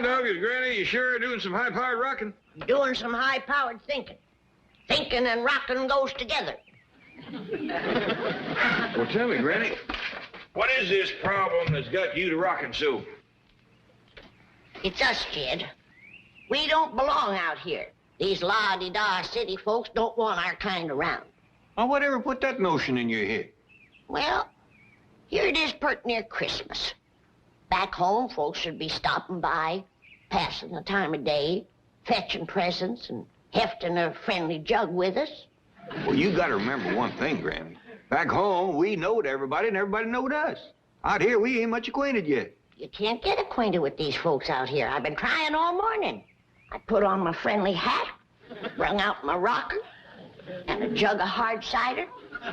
My dog is Granny. You sure are doing some high-powered rocking? Doing some high-powered thinking. Thinking and rocking goes together. Well, tell me, Granny, what is this problem that's got you to rocking so? It's us, Jed. We don't belong out here. These la-di-da city folks don't want our kind around. Well, whatever put that notion in your head? Well, here it is pert near Christmas. Back home, folks should be stopping by, passing the time of day, fetching presents, and hefting a friendly jug with us. Well, you got to remember one thing, Granny. Back home, we knowed everybody, and everybody knowed us. Out here, we ain't much acquainted yet. You can't get acquainted with these folks out here. I've been trying all morning. I put on my friendly hat, wrung out my rocker, and a jug of hard cider,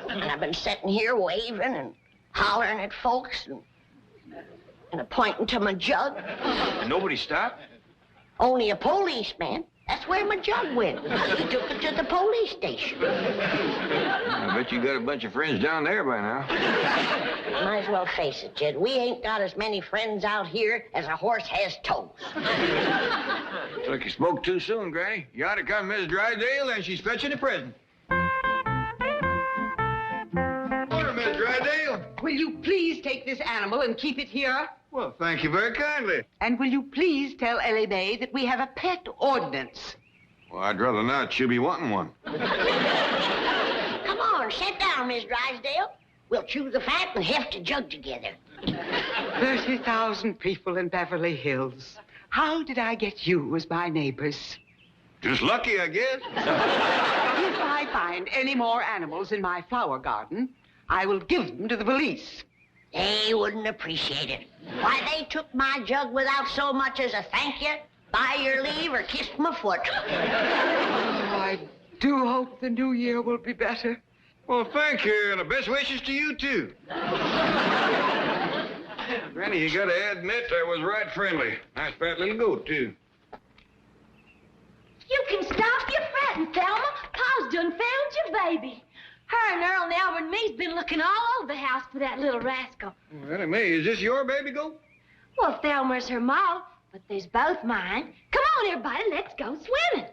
and I've been sitting here waving and hollering at folks and pointing to my jug. Nobody stopped? Only a policeman. That's where my jug went. He took it to the police station. I bet you got a bunch of friends down there by now. Might as well face it, Jed. We ain't got as many friends out here as a horse has toes. Looks like you spoke too soon, Granny. You ought to come, Miss Drydale, and she's fetching a present. Order, Miss Drydale. Will you please take this animal and keep it here? Well, thank you very kindly. And will you please tell Elly May that we have a pet ordinance? Well, I'd rather not. She'll be wanting one. Come on, sit down, Miss Drysdale. We'll chew the fat and heft a jug together. 30,000 people in Beverly Hills. How did I get you as my neighbors? Just lucky, I guess. If I find any more animals in my flower garden, I will give them to the police. They wouldn't appreciate it. Why, they took my jug without so much as a thank you, by your leave, or kissed my foot. Oh, I do hope the new year will be better. Well, thank you, and the best wishes to you, too. Granny, you gotta admit I was right friendly. Nice fat little goat, too. You can stop your fretting, Thelma. Pa's done found your baby. Her and Earl and Albert and me's been looking all over the house for that little rascal. Well, Elly May, is this your baby goat? Well, Thelma's her ma, but there's both mine. Come on, everybody, let's go swimming.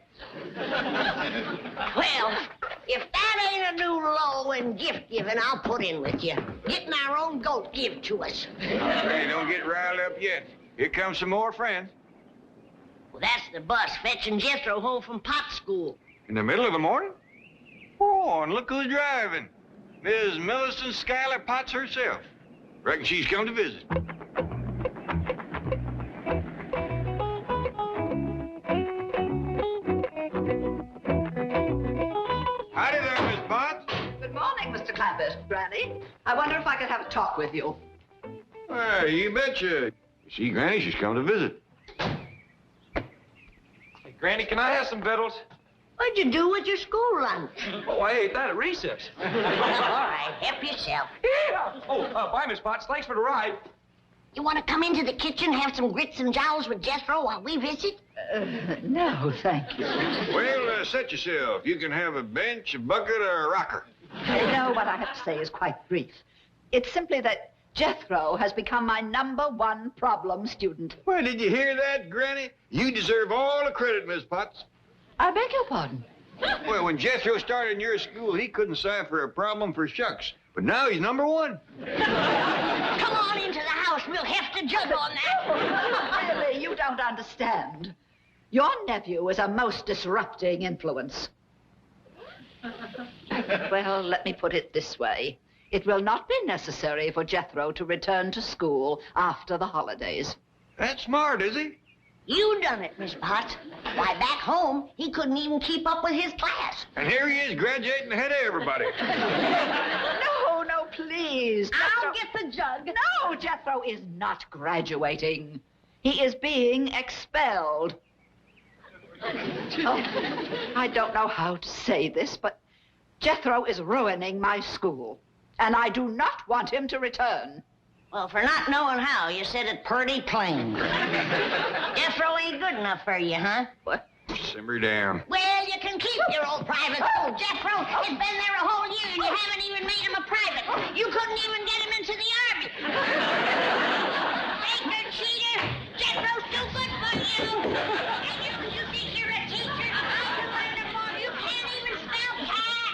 Well, if that ain't a new low in gift giving, I'll put in with you. Getting our own goat give to us. Hey, don't get riled up yet. Here comes some more friends. Well, that's the bus fetching Jethro home from pot school. In the middle of the morning? Oh, and look who's driving. Miss Millicent Schuyler Potts herself. Reckon she's come to visit. Howdy there, Miss Potts. Good morning, Mr. Clampett. Granny, I wonder if I could have a talk with you. Why, you betcha. See, Granny, she's come to visit. Hey, Granny, can I have some victuals? What'd you do with your school lunch? Oh, I ate that at recess. All right, help yourself. Yeah. Oh, bye, Miss Potts. Thanks for the ride. You want to come into the kitchen, have some grits and jowls with Jethro while we visit? No, thank you. Well, set yourself. You can have a bench, a bucket, or a rocker. No, what I have to say is quite brief. It's simply that Jethro has become my #1 problem student. Well, did you hear that, Granny? You deserve all the credit, Miss Potts. I beg your pardon. Well, when Jethro started in your school, he couldn't cipher a problem for shucks. But now he's #1. Come on into the house. We'll heft a jug on that. Really, you don't understand. Your nephew is a most disrupting influence. Well, let me put it this way. It will not be necessary for Jethro to return to school after the holidays. That's smart, is he? You done it, Miss Potts. Why, back home, he couldn't even keep up with his class. And here he is, graduating ahead of everybody. No, please. I'll get the jug. No, Jethro is not graduating. He is being expelled. Oh, I don't know how to say this, but Jethro is ruining my school, and I do not want him to return. Well, for not knowing how, you said it pretty plain. Jethro ain't good enough for you, huh? What? Simmer down. Well, you can keep your old private school. Jethro has been there a whole year, and you haven't even made him a private. You couldn't even get him into the Army. Faker, cheater, Jethro's too good for you. You think you're a teacher? I'm wonderful. You can't even spell cat.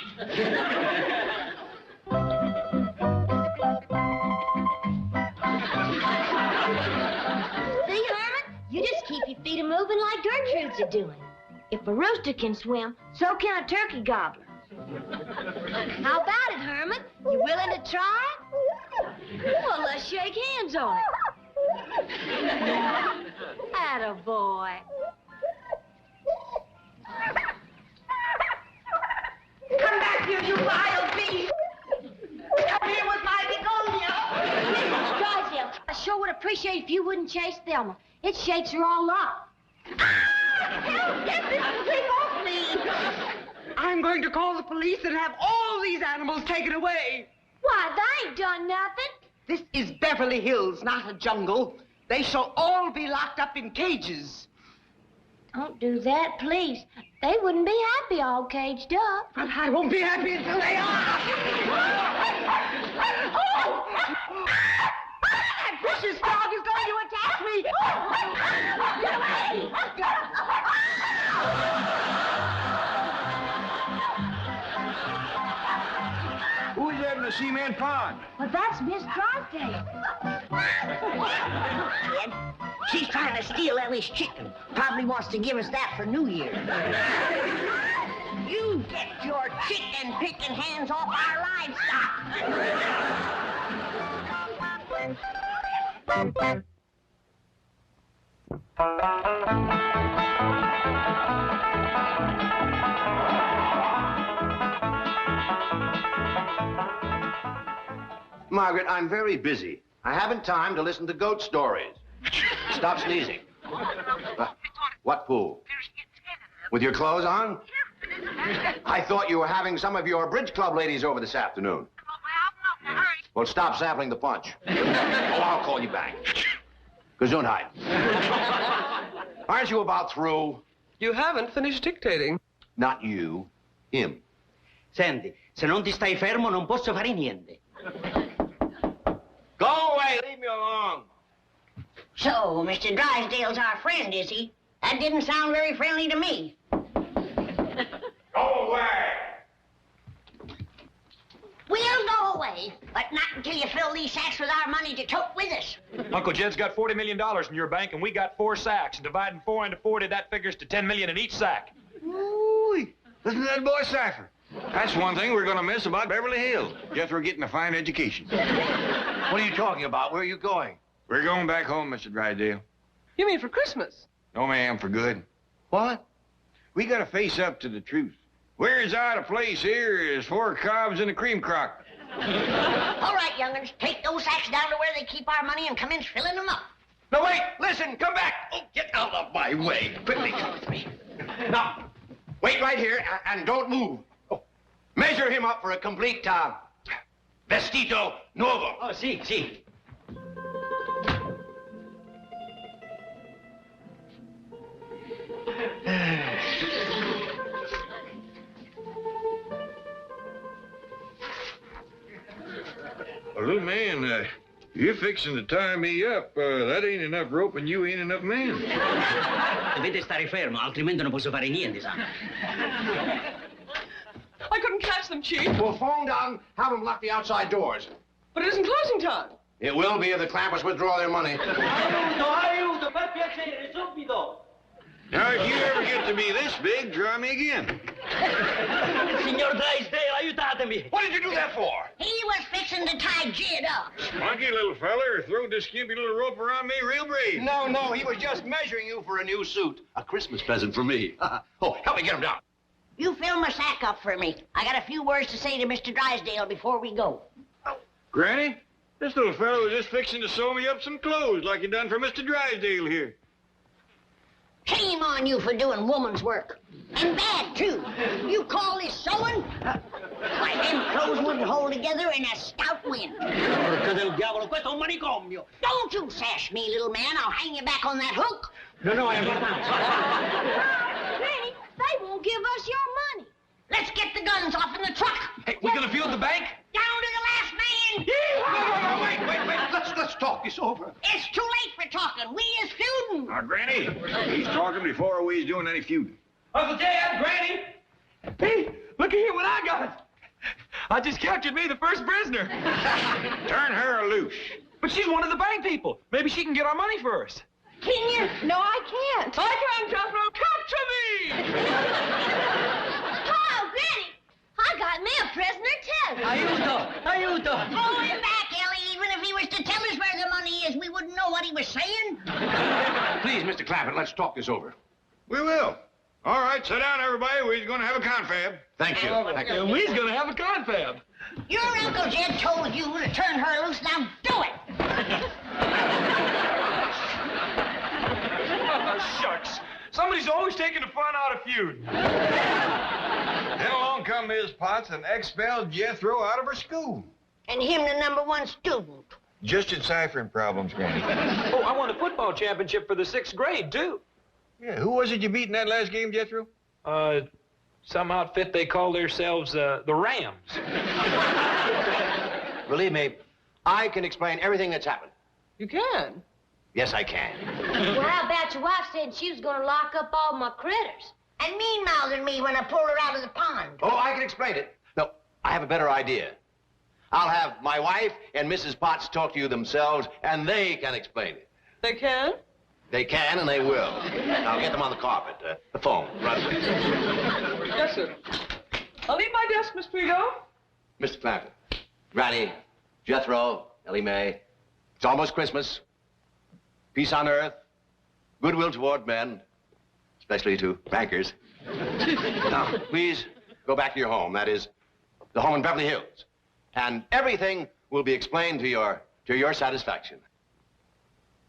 See, Herman? You just keep your feet moving like Gertrude's are doing. If a rooster can swim, so can a turkey gobbler. How about it, Herman? You willing to try it? Well, let's shake hands on it. Attaboy. Come back here, you wild beast! Come here with my begonia! Mrs. Drysdale, I sure would appreciate if you wouldn't chase Thelma. It shakes her all up. Help! Get this thing off me! I'm going to call the police and have all these animals taken away. Why, they ain't done nothing. This is Beverly Hills, not a jungle. They shall all be locked up in cages. Don't do that, please. They wouldn't be happy all caged up. But I won't be happy until they are. Oh! That vicious dog is going to attack me. Get away! Who's that in the cement pond? Well, that's Miss Drysdale. Kid, she's trying to steal Elly's chicken. Probably wants to give us that for New Year. You get your chicken-picking hands off our livestock. Margaret, I'm very busy. I haven't time to listen to goat stories. Stop sneezing. What pool? With your clothes on? I thought you were having some of your bridge club ladies over this afternoon. Well, stop sampling the punch. Oh, I'll call you back. Gesundheit. Aren't you about through? You haven't finished dictating. Not you. Him. Senti, se non ti stai fermo non posso fare niente. Go away, leave me alone. So, Mr. Drysdale's our friend, is he? That didn't sound very friendly to me. Go away. We'll go away, but not until you fill these sacks with our money to tote with us. Uncle Jed's got $40 million in your bank, and we got 4 sacks. And dividing 4 into 40, that figures to $10 million in each sack. Ooh, listen to that boy Cypher. That's one thing we're gonna miss about Beverly Hills. Jethro getting a fine education. What are you talking about? Where are you going? We're going back home, Mr. Drysdale. You mean for Christmas? No, ma'am, for good. What? We gotta face up to the truth. We're as out of place here as 4 cobs in a cream crock. All right, young'uns, take those sacks down to where they keep our money and commence filling them up. No, wait, listen, come back. Oh, get out of my way. Quickly, come with me. Now, wait right here and don't move. Oh, measure him up for a complete vestito nuovo. Oh, sì, sì. Well, little man, you're fixing to tie me up. That ain't enough rope and you ain't enough man. Dovete stare fermo, altrimenti non posso fare niente, sa. I couldn't catch them, Chief. Well, phone down, have them lock the outside doors. But it isn't closing time. It will be if the Clampetts withdraw their money. Aiuto, per piacere, subito. Now, if you ever get to be this big, try me again. Signor Drysdale, aiutatemi. What did you do that for? He was fixing to tie Jed up. Monkey, little feller, throw this skimpy little rope around me real brave. No, he was just measuring you for a new suit. A Christmas present for me. Oh, help me get him down. You fill my sack up for me. I got a few words to say to Mr. Drysdale before we go. Granny, this little fellow was just fixing to sew me up some clothes like you done for Mr. Drysdale here. Shame on you for doing woman's work. And bad, too. You call this sewing? Why, them clothes wouldn't hold together in a stout wind. Porca del diavolo, questo è un manicomio. Don't you sass me, little man. I'll hang you back on that hook. No, I am Granny, they won't give us your money. Let's get the guns off in the truck. Hey, we gonna field the bank? Down to the last man. No, wait. Let's talk this over. It's too late for talking. We is feuding. Now, Granny, he's talking before we was doing any feuding. Uncle Dad, Granny! Hey, look here what I got. I just captured me the first prisoner. Turn her loose. But she's one of the bank people. Maybe she can get our money first. Can you? No, I can't. I can, Jethro. Capture me! Oh, Granny, I got me a prisoner, too. Aiuto! Hold him back, Elly. Even if he was to tell us where the money is, we wouldn't know what he was saying. Please, Mr. Clampett, let's talk this over. We will. All right, sit down, everybody. We're going to have a confab. Thank you. Thank you. And we's gonna have a confab. Your Uncle Jed told you to turn her loose. Now do it. Oh, shucks. Somebody's always taking the fun out of feud. Then along come Miss Potts and expelled Jethro out of her school. And him the #1 student. Just in ciphering problems, Granny. Oh, I won a football championship for the 6th grade, too. Yeah, who was it you beat in that last game, Jethro? Some outfit they call themselves, the Rams. Believe me, I can explain everything that's happened. You can. Yes, I can. Well, how about your wife said she was gonna lock up all my critters? And mean-mouthing me when I pulled her out of the pond. Oh, I can explain it. No, I have a better idea. I'll have my wife and Mrs. Potts talk to you themselves, and they can explain it. They can? They can, and they will. Now, get them on the carpet. The phone, right away. Yes, sir. I'll leave my desk, Miss Prigo. Mr. Clampett, Granny, Jethro, Ellie Mae, it's almost Christmas. Peace on earth, goodwill toward men, especially to bankers. Now, please go back to your home. That is, the home in Beverly Hills. And everything will be explained to your satisfaction.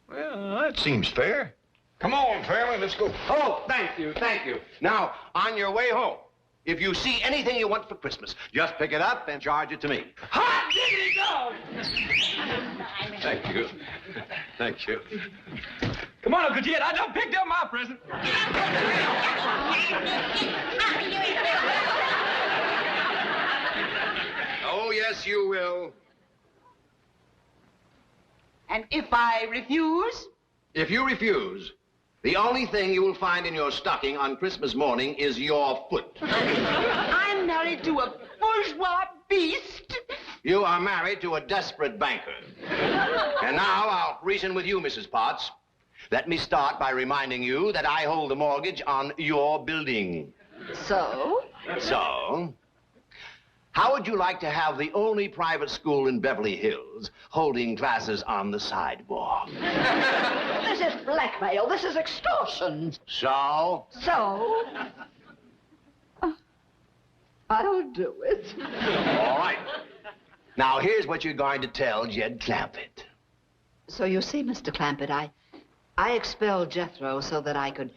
Well, that seems fair. Come on, family, let's go. Oh, thank you, thank you. Now, on your way home, if you see anything you want for Christmas, just pick it up and charge it to me. Hot diggity dog! Thank you. Thank you. Come on, Uncle Jed, I done picked up my present. Oh, yes, you will. And if I refuse? If you refuse, the only thing you will find in your stocking on Christmas morning is your foot. I'm married to a bourgeois beast. You are married to a desperate banker. And now I'll reason with you, Mrs. Potts. Let me start by reminding you that I hold the mortgage on your building. So? So, how would you like to have the only private school in Beverly Hills holding classes on the sidewalk? This is blackmail. This is extortion. So? So? I'll do it. All right. Now, here's what you're going to tell Jed Clampett. So you see, Mr. Clampett, I expelled Jethro so that I could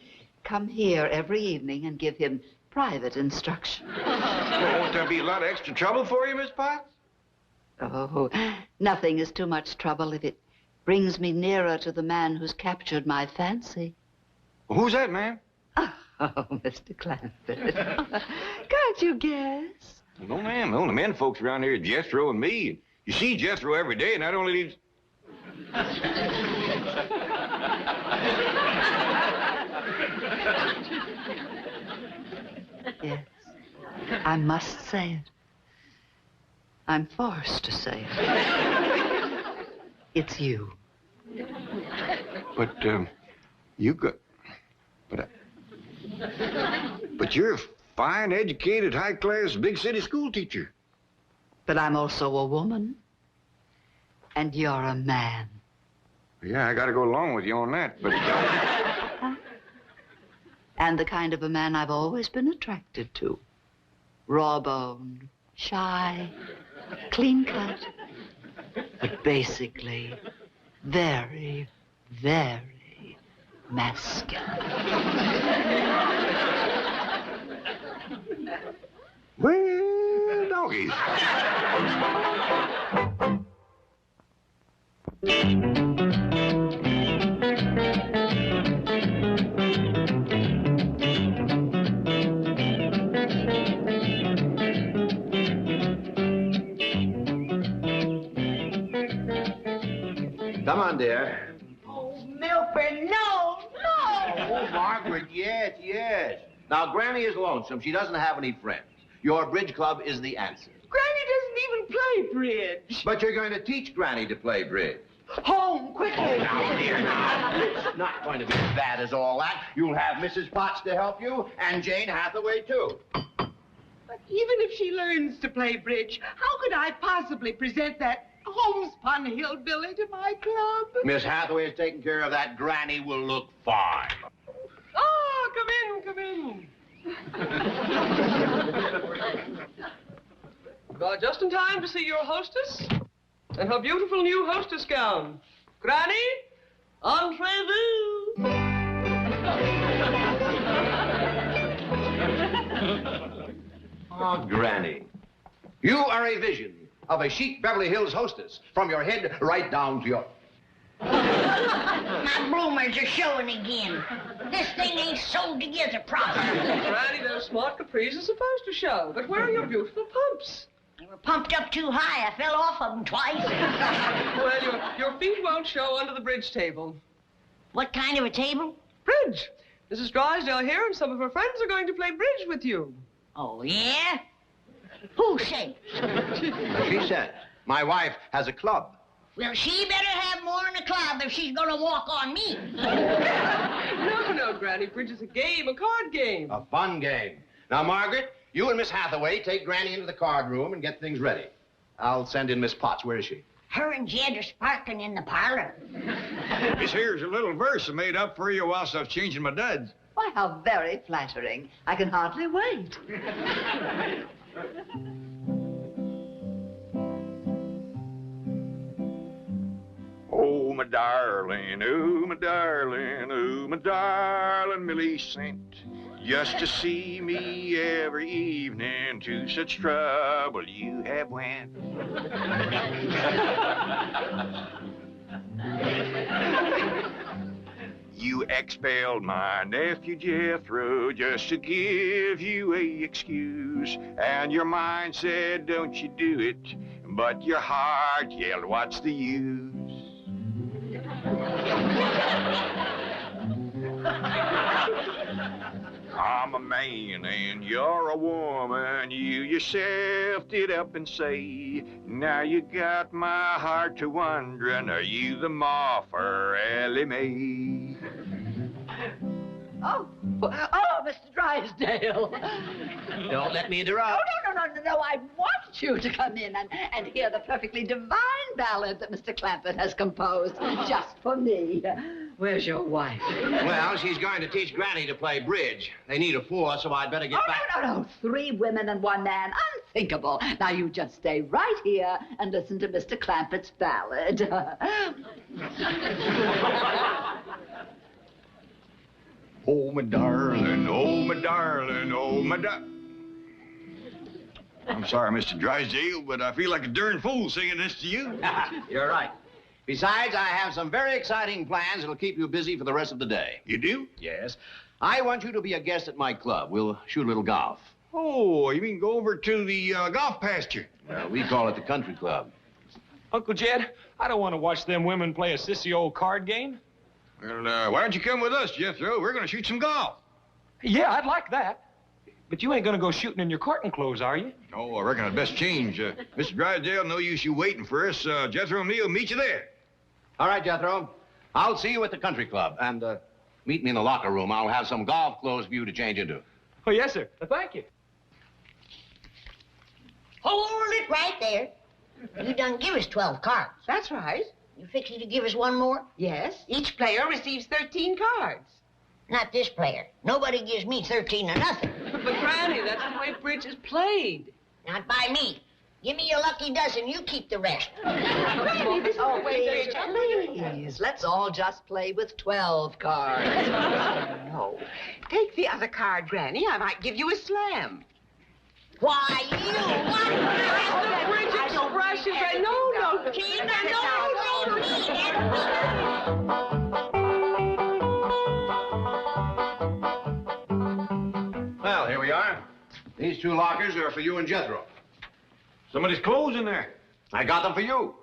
come here every evening and give him private instruction. Well, won't there be a lot of extra trouble for you, Miss Potts? Oh, nothing is too much trouble if it brings me nearer to the man who's captured my fancy. Well, who's that, ma'am? Oh, Mr. Clampett. Can't you guess? No, ma'am. The only men folks around here are Jethro and me. You see Jethro every day, and that only leaves... Yes, I must say it. I'm forced to say it. It's you. But, you got... But you're a fine, educated, high-class, big-city school teacher. But I'm also a woman. And you're a man. Yeah, I gotta go along with you on that, but... And the kind of a man I've always been attracted to. Raw-boned, shy, clean-cut. But basically, very, very masculine. Well, doggies. Come on, dear. Oh, Milford, no. Oh, Margaret, yes. Now, Granny is lonesome. She doesn't have any friends. Your bridge club is the answer. Granny doesn't even play bridge. But you're going to teach Granny to play bridge. Home, quickly. Now, dear, now. It's not going to be as bad as all that. You'll have Mrs. Potts to help you, and Jane Hathaway, too. But even if she learns to play bridge, how could I possibly present that homespun hillbilly to my club? Miss Hathaway is taking care of that. Granny will look fine. Oh, come in. Got just in time to see your hostess and her beautiful new hostess gown. Granny, entrez-vous. Oh, Granny, you are a vision of a chic Beverly Hills hostess, from your head right down to your... My bloomers are showing again. This thing ain't sewed together properly. Granny, those smart capris are supposed to show, but where are your beautiful pumps? They were pumped up too high. I fell off of them twice. Well, your feet won't show under the bridge table. What kind of a table? Bridge. Mrs. Drysdale here and some of her friends are going to play bridge with you. Oh, yeah? Who said? She said, my wife has a club. Well, she better have more than a club if she's gonna walk on me. No, Granny. Bridge is a game, a card game. A fun game. Now, Margaret, you and Miss Hathaway take Granny into the card room and get things ready. I'll send in Miss Potts. Where is she? Her and Jed are sparking in the parlor. This here's a little verse I made up for you whilst I was changing my duds. Why, how very flattering. I can hardly wait. Oh, my darling, oh, my darling, oh, my darling Millicent. Just to see me every evening, to such trouble you have went. You expelled my nephew Jethro just to give you a excuse. And your mind said, don't you do it, but your heart yelled, what's the use? I'm a man and you're a woman. You yourself did up and say, now you got my heart to wondering, are you the moth or Elly Mae? Oh, Mr. Drysdale. Don't let me interrupt. No, I want you to come in and hear the perfectly divine ballad that Mr. Clampett has composed just for me. Where's your wife? Well, she's going to teach Granny to play bridge. They need a fourth, so I'd better get back. No. 3 women and 1 man. Unthinkable. Now, you just stay right here and listen to Mr. Clampett's ballad. Oh, my darling, oh, my darling, oh, my I'm sorry, Mr. Drysdale, but I feel like a darn fool singing this to you. You're right. Besides, I have some very exciting plans that'll keep you busy for the rest of the day. You do? Yes. I want you to be a guest at my club. We'll shoot a little golf. Oh, you mean go over to the golf pasture? Well, we call it the country club. Uncle Jed, I don't want to watch them women play a sissy old card game. Well, why don't you come with us, Jethro? We're going to shoot some golf. Yeah, I'd like that. But you ain't going to go shooting in your courting clothes, are you? Oh, I reckon I'd best change. Mr. Drysdale, no use you waiting for us. Jethro and me will meet you there. All right, Jethro. I'll see you at the country club. And meet me in the locker room. I'll have some golf clothes for you to change into. Oh, yes, sir. Thank you. Hold it right there. You done give us 12 cards. That's right. You fixing to give us one more? Yes. Each player receives 13 cards. Not this player. Nobody gives me 13 or nothing. But Granny, that's the way bridge is played. Not by me. Give me your lucky dozen. You keep the rest. Granny, this is Oh, wait. please. Let's all just play with 12 cards. No. Take the other card, Granny. I might give you a slam. Why, you what? The bridge expression, Granny. No. Tina, Well, here we are. These 2 lockers are for you and Jethro. Somebody's clothes in there. I got them for you.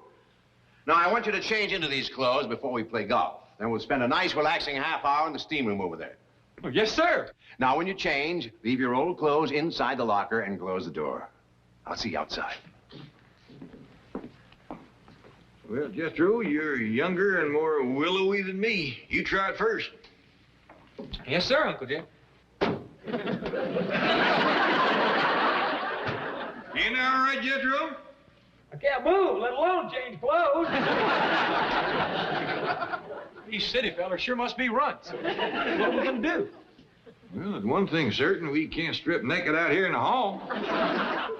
Now, I want you to change into these clothes before we play golf. Then we'll spend a nice, relaxing half hour in the steam room over there. Oh, yes, sir. Now, when you change, leave your old clothes inside the locker and close the door. I'll see you outside. Well, Jethro, you're younger and more willowy than me. You try it first. Yes, sir, Uncle Jeff. You know all right, Jethro? I can't move, let alone change clothes. These city fellers sure must be runts. What are we gonna do? Well, there's one thing certain. We can't strip naked out here in the hall.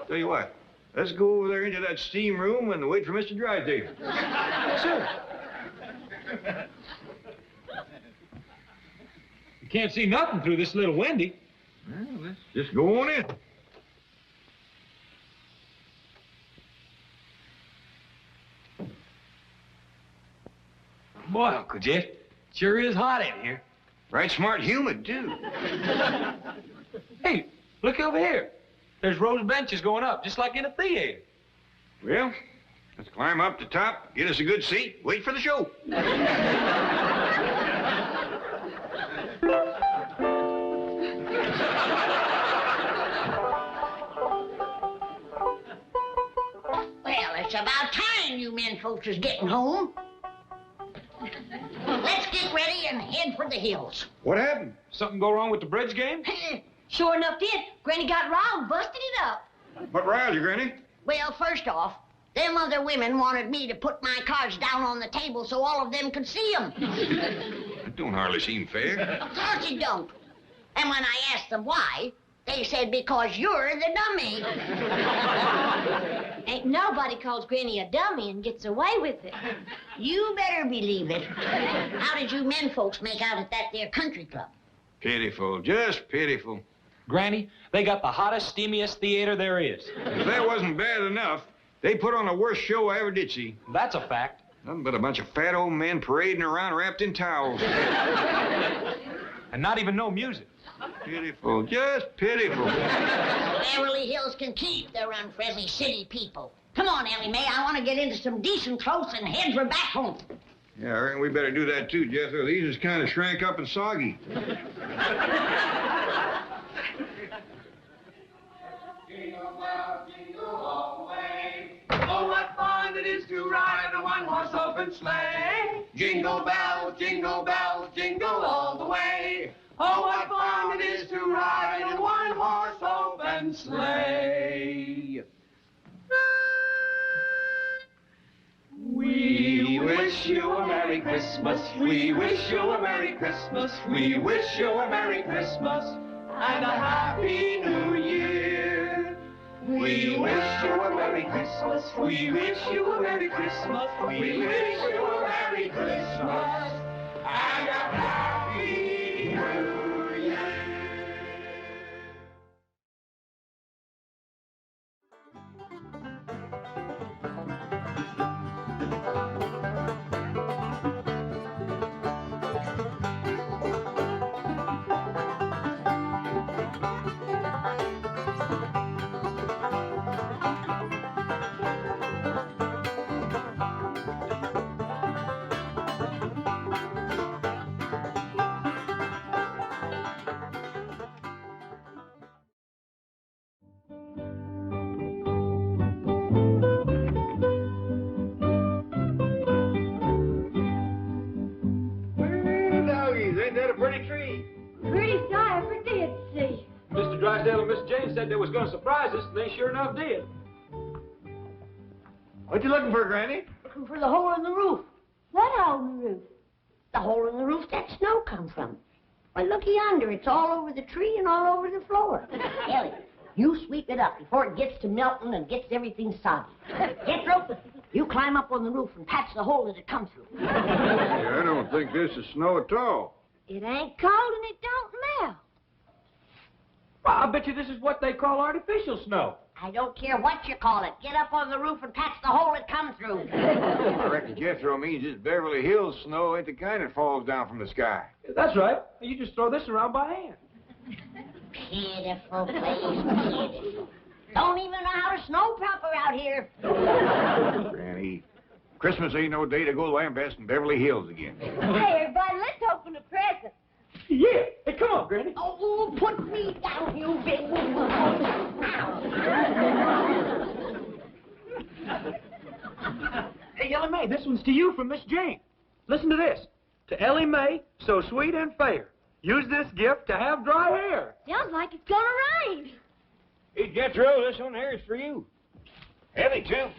Tell you what, let's go over there into that steam room and wait for Mr. Drysdale. Yes, sir. You can't see nothing through this little windy. Well, let's just go on in. Boy, Uncle Jeff, sure is hot in here. Right smart humid, too. Hey, look over here. There's rows of benches going up, just like in a theater. Well, let's climb up the top, get us a good seat, wait for the show. Well, it's about time you men folks is getting home. Let's get ready and head for the hills. What happened? Something go wrong with the bridge game? Sure enough did. Granny got riled and busted it up. What riled you, Granny? Well, first off, them other women wanted me to put my cards down on the table so all of them could see them. That don't hardly seem fair. Of course it don't. And when I asked them why, they said because you're the dummy. Ain't nobody calls Granny a dummy and gets away with it. You better believe it. How did you men folks make out at that there country club? Pitiful, just pitiful. Granny, they got the hottest, steamiest theater there is. If that wasn't bad enough, they put on the worst show I ever did see. That's a fact. Nothing but a bunch of fat old men parading around wrapped in towels. And not even no music. Pitiful, just pitiful. Beverly Hills can keep their unfriendly city people. Come on, Elly Mae, I want to get into some decent clothes and head for back home. Yeah, I reckon we better do that too, Jethro. These is kind of shrank up and soggy. Oh, what fun it is to ride a one-horse open sleigh. Jingle bells, jingle all the way. Oh, what fun it is to ride a one-horse open sleigh. We wish you a Merry Christmas. We wish you a Merry Christmas. We wish you a Merry Christmas and a Happy New Year. We wish you a Merry Christmas. We wish you a Merry Christmas. We wish you a Merry Christmas and a Happy New Year. Drysdale and Miss Jane said they was going to surprise us, and they sure enough did. What you looking for, Granny? Looking for the hole in the roof. What hole in the roof? The hole in the roof that snow comes from. Why, looky yonder. It's all over the tree and all over the floor. Elly, you sweep it up before it gets to melting and gets everything soggy. Jethro, you climb up on the roof and patch the hole that it comes through. Yeah, I don't think this is snow at all. It ain't cold and it don't melt. Well, I bet you this is what they call artificial snow. I don't care what you call it. Get up on the roof and patch the hole it comes through. I reckon Jethro means it's Beverly Hills snow ain't the kind that falls down from the sky. That's right. You just throw this around by hand. Pitiful place, pitiful. Don't even know how to snow proper out here. Granny, Christmas ain't no day to go lambasting Beverly Hills again. Hey, everybody, let's open a present. Yeah. Hey, come on, Granny. Oh, put me down, you big woman. Hey, Elly Mae, this one's to you from Miss Jane. Listen to this. To Elly Mae, so sweet and fair. Use this gift to have dry hair. Sounds like it's gonna rain. Hey, Jethro, this one here is for you. Heavy, too.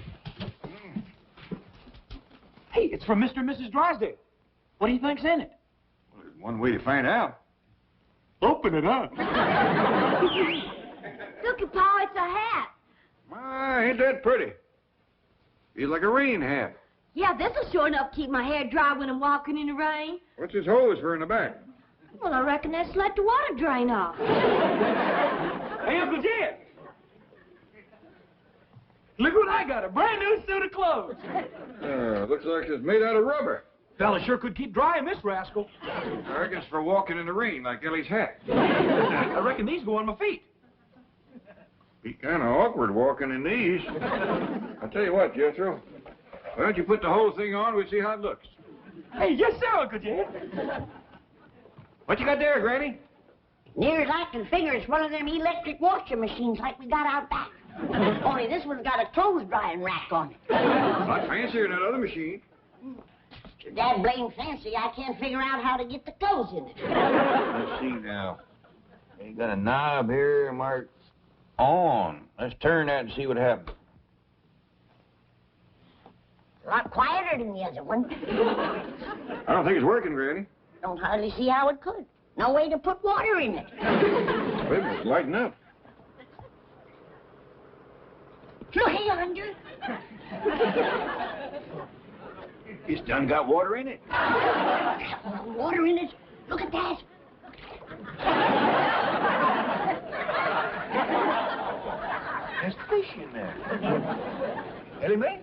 Hey, it's from Mr. and Mrs. Drysdale. What do you think's in it? Well, there's one way to find out. Open it up. Look at Pa, it's a hat. My, ain't that pretty? Feels like a rain hat. Yeah, this'll sure enough keep my hair dry when I'm walking in the rain. What's this hose for in the back? Well, I reckon that's to let the water drain off. Hey, Uncle Jed. Look what I got, a brand new suit of clothes. Looks like it's made out of rubber. Fella sure could keep drying this rascal. I reckon it's for walking in the rain like Ellie's hat. I reckon these go on my feet. Be kind of awkward walking in these. I'll tell you what, Jethro. Why don't you put the whole thing on? We'll see how it looks. Hey, yes, sir, Uncle Jed. What you got there, Granny? Near as I can figure, it's one of them electric washing machines like we got out back. Only this one's got a clothes drying rack on it. A lot fancier than that other machine. It's dad blame fancy. I can't figure out how to get the clothes in it. Let's see now. You got a knob here marked on. Let's turn that and see what happens. A lot quieter than the other one. I don't think it's working, Granny. Don't hardly see how it could. No way to put water in it. Wait a minute, lighten up. Look yonder. It's done got water in it. Water in it. Look at that. There's fish in there. Elly Mae?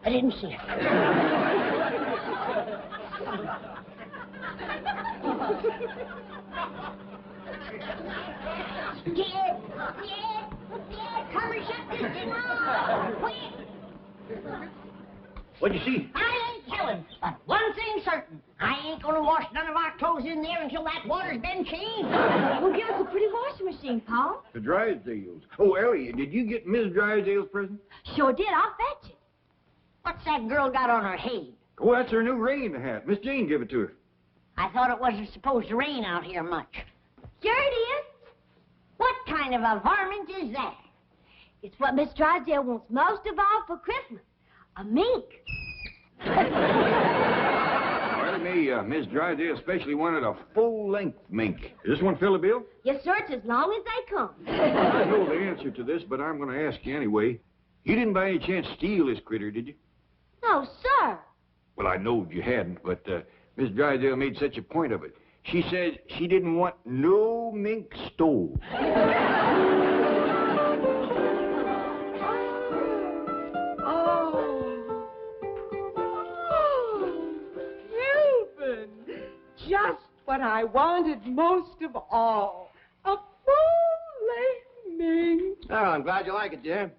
I didn't see it. Dad, come and shut this thing off. Quick. What'd you see? I ain't telling, but one thing's certain. I ain't gonna wash none of our clothes in there until that water's been changed. Well, give us a pretty washing machine, Pa. The Drysdales. Oh, Ellie, did you get Miss Drysdale's present? Sure did. I'll fetch it. What's that girl got on her head? Oh, that's her new rain hat. Miss Jane gave it to her. I thought it wasn't supposed to rain out here much. Sure it is. What kind of a varmint is that? It's what Miss Drysdale wants most of all for Christmas. A mink. Well, Miss Drysdale especially wanted a full-length mink. Is this one fill a bill? Yes, sir. It's as long as they come. I know the answer to this, but I'm going to ask you anyway. You didn't by any chance steal this critter, did you? No, sir. Well, I knowed you hadn't, but Miss Drysdale made such a point of it. She said she didn't want no mink stole. Reuben, just what I wanted most of all. A full-length mink. Oh, I'm glad you like it, dear.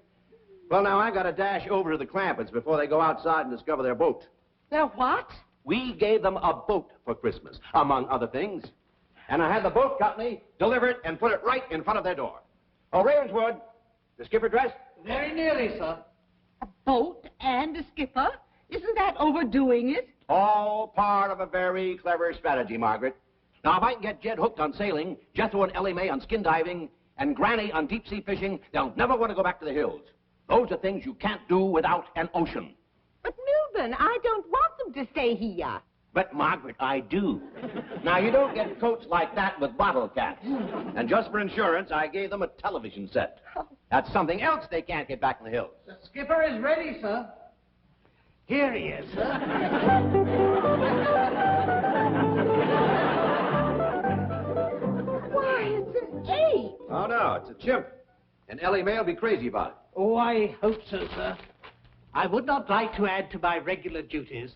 Well, now, I got to dash over to the Clampetts before they go outside and discover their boat. Now what? We gave them a boat for Christmas, among other things. And I had the boat company deliver it and put it right in front of their door. Oh, Ravenswood, the skipper dressed? Very nearly, sir. A boat and a skipper? Isn't that overdoing it? All part of a very clever strategy, Margaret. Now, if I can get Jed hooked on sailing, Jethro and Elly Mae on skin diving, and Granny on deep-sea fishing, they'll never want to go back to the hills. Those are things you can't do without an ocean. But, Milburn, I don't want them to stay here. But, Margaret, I do. Now, you don't get coats like that with bottle caps. And just for insurance, I gave them a television set. That's something else they can't get back in the hills. The skipper is ready, sir. Here he is, sir. Why, it's an ape. Oh, no, it's a chimp. And Elly Mae will be crazy about it. Oh, I hope so, sir. I would not like to add to my regular duties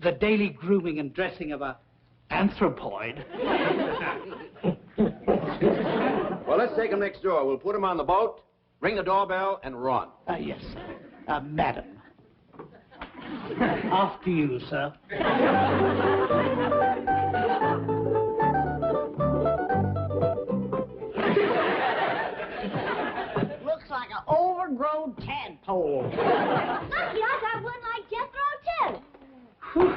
the daily grooming and dressing of a anthropoid. Well, let's take him next door. We'll put him on the boat, ring the doorbell, and run. Yes, sir. Madam. After you, sir. Looks like an overgrown tadpole. Lucky I got one like Jethro, too.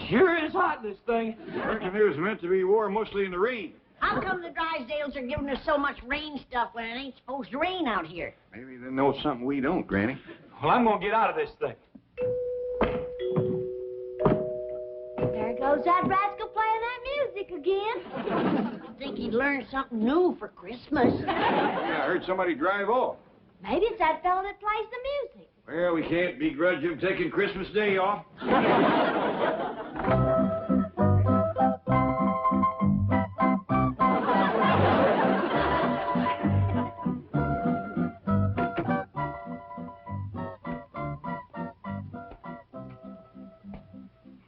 Sure is hot, this thing. I reckon it was meant to be wore mostly in the rain. How come the Drysdales are giving us so much rain stuff when it ain't supposed to rain out here? Maybe they know something we don't, Granny. Well, I'm gonna get out of this thing. There goes that rascal playing that music again. I think he'd learn something new for Christmas. Yeah, I heard somebody drive off. Maybe it's that fella that plays the music. Well, we can't begrudge him taking Christmas Day off.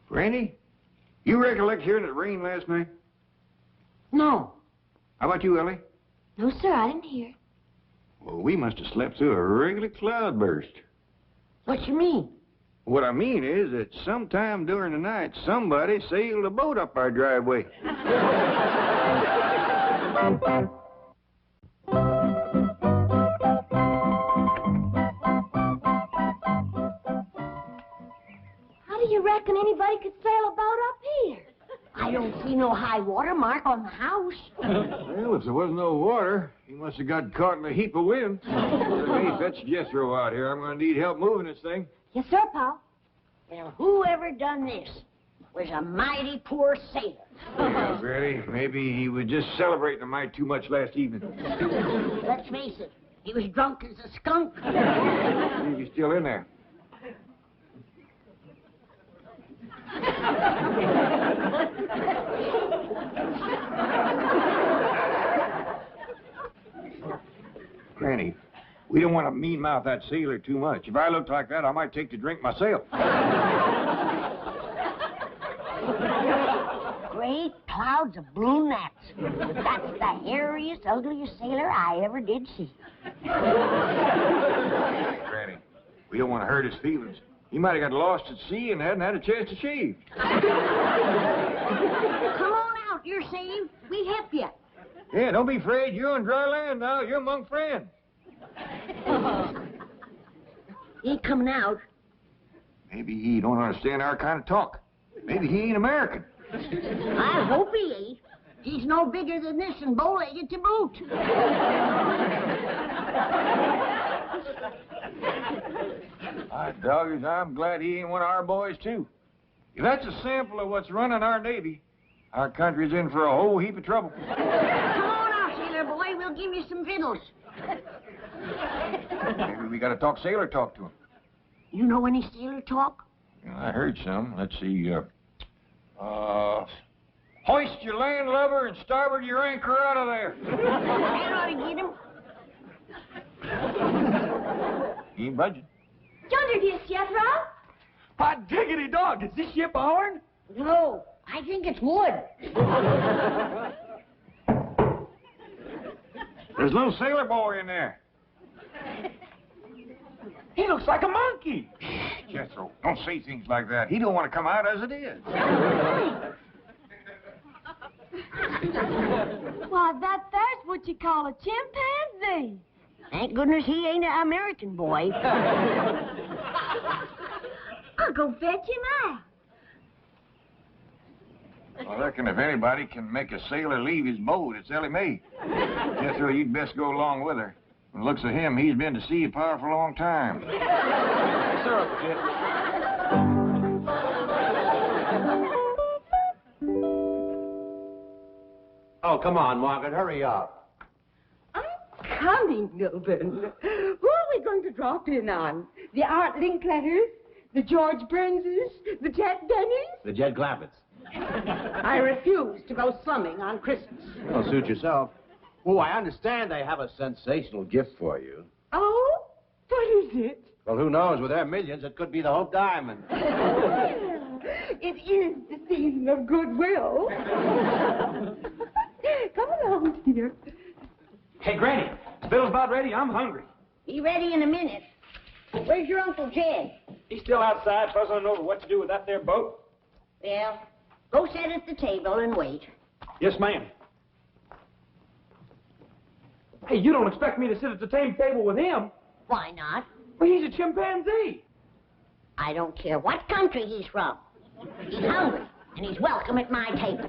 Granny, you recollect hearing it rain last night? No. How about you, Elly? No, sir, I didn't hear. Well, we must have slept through a regular cloudburst. What you mean? What I mean is that sometime during the night, somebody sailed a boat up our driveway. How do you reckon anybody could sail a boat up here? I don't see no high water mark on the house. Well, if there was no water, he must have got caught in a heap of wind. Hey, fetch Jethro out here. I'm going to need help moving this thing. Yes, sir, Pa. Well, whoever done this was a mighty poor sailor. Well, Granny, maybe he was just celebrating a mite too much last evening. Let's face it, he was drunk as a skunk. See if he's still in there. Granny, we don't want to mean-mouth that sailor too much. If I looked like that, I might take to drink myself. Great clouds of blue gnats. That's the hairiest, ugliest sailor I ever did see. Granny, we don't want to hurt his feelings. He might have got lost at sea and hadn't had a chance to shave. Come on out, you're saved. We help you. Yeah, don't be afraid. You're on dry land now. You're among friends. He ain't coming out. Maybe he don't understand our kind of talk. Maybe he ain't American. I hope he ain't. He's no bigger than this and bow-legged to boot. My doggers, I'm glad he ain't one of our boys, too. If that's a sample of what's running our Navy, our country's in for a whole heap of trouble. Come on out, sailor boy. We'll give you some victuals. Maybe we got to talk sailor talk to him. You know any sailor talk? I heard some. Let's see. Hoist your landlubber and starboard your anchor out of there. That ought to get him. He ain't budging. Yonder, dear Jethro. By diggity dog, is this ship a horn? No, I think it's wood. There's a little sailor boy in there. He looks like a monkey. Jethro, don't say things like that. He don't want to come out as it is. Why, that's what you call a chimpanzee. Thank goodness he ain't an American boy. I'll go fetch him out. I reckon if anybody can make a sailor leave his boat, it's Elly May. Jethro, you'd best go along with her. From the looks of him, he's been to sea a powerful long time. Oh, come on, Margaret, hurry up. I'm coming, Milburn. Who are we going to drop in on? The Art Linkletters? The George Burnses? The Jet Dennis? The Jed Clampetts. I refuse to go slumming on Christmas. Well, suit yourself. Oh, I understand they have a sensational gift for you. Oh? What is it? Well, who knows? With their millions, it could be the Hope Diamond. It is the season of goodwill. Come along, dear. Hey, Granny, the bill's about ready. I'm hungry. Be ready in a minute. Where's your Uncle Jed? He's still outside puzzling over what to do with that there boat. Well, go sit at the table and wait. Yes, ma'am. Hey, you don't expect me to sit at the same table with him? Why not? Well, he's a chimpanzee. I don't care what country he's from. He's hungry, and he's welcome at my table.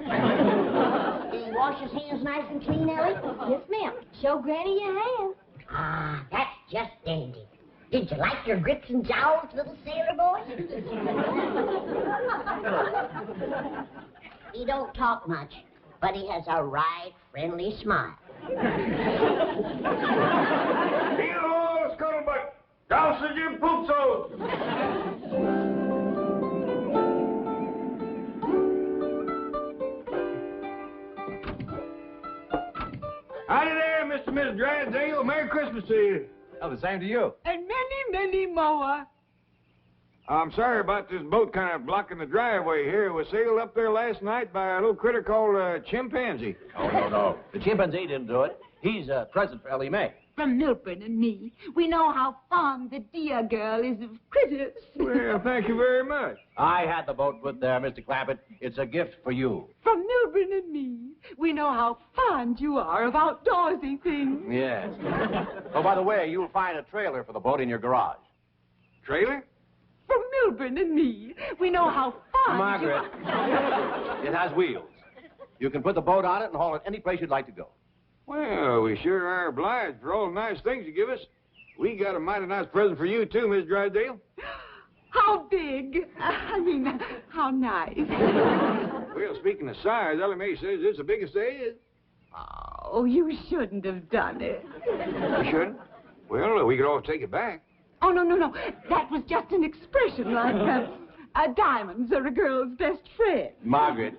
Did he wash his hands nice and clean, Elly? Yes, ma'am. Show Granny your hand. Ah, that's just dandy. Did you like your grits and jowls, little sailor boy? He don't talk much, but he has a right friendly smile. Hello, scuttlebutt. Douse Jim Poopso. Howdy there, Mr. and Mrs. Drysdale. Merry Christmas to you. Oh, the same to you. And many, many more. I'm sorry about this boat kind of blocking the driveway here. It was sailed up there last night by a little critter called a chimpanzee. Oh, no. The chimpanzee didn't do it. He's a present for Elly May. From Milburn and me, we know how fond the dear girl is of critters. Well, thank you very much. I had the boat put there, Mr. Clampett. It's a gift for you. From Milburn and me, we know how fond you are of outdoorsy things. Yes. Oh, by the way, you'll find a trailer for the boat in your garage. Trailer? From Milburn and me, we know how fond Margaret, it has wheels. You can put the boat on it and haul it any place you'd like to go. Well, we sure are obliged for all the nice things you give us. We got a mighty nice present for you, too, Miss Drysdale. How big? How nice. Well, speaking of size, Elly May says it's the biggest there is. Oh, you shouldn't have done it. You shouldn't? Well, we could all take it back. Oh, no. That was just an expression like diamonds are a girl's best friend. Margaret,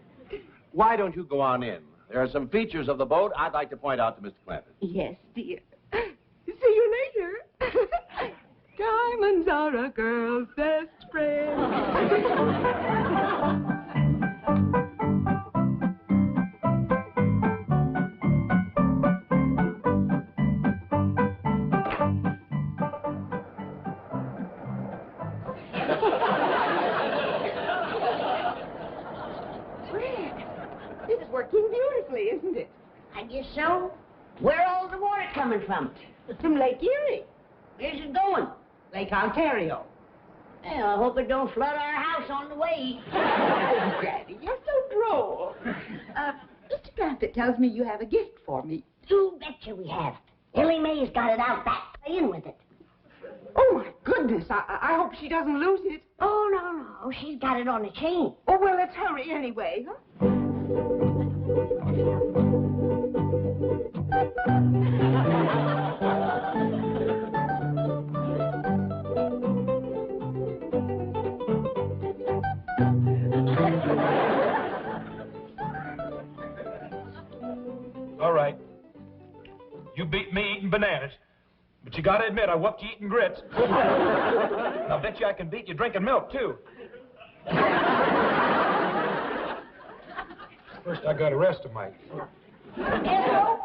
why don't you go on in? There are some features of the boat I'd like to point out to Mr. Clampett. Yes, dear. See you later. Diamonds are a girl's best friend. This is working beautifully, isn't it? I guess so. Where all the water coming from? From Lake Erie. Where's it going? Lake Ontario. Well, I hope it don't flood our house on the way. Oh, Granny, you're so droll. Mr. Clampett tells me you have a gift for me. You betcha we have. Elly May's got it out back, playing with it. Oh, my goodness. I hope she doesn't lose it. Oh, no. She's got it on a chain. Oh, well, let's hurry anyway, huh? All right. You beat me eating bananas. But you gotta admit, I whooped you eating grits. And I bet you I can beat you drinking milk, too. First, I gotta rest a mite. Hello?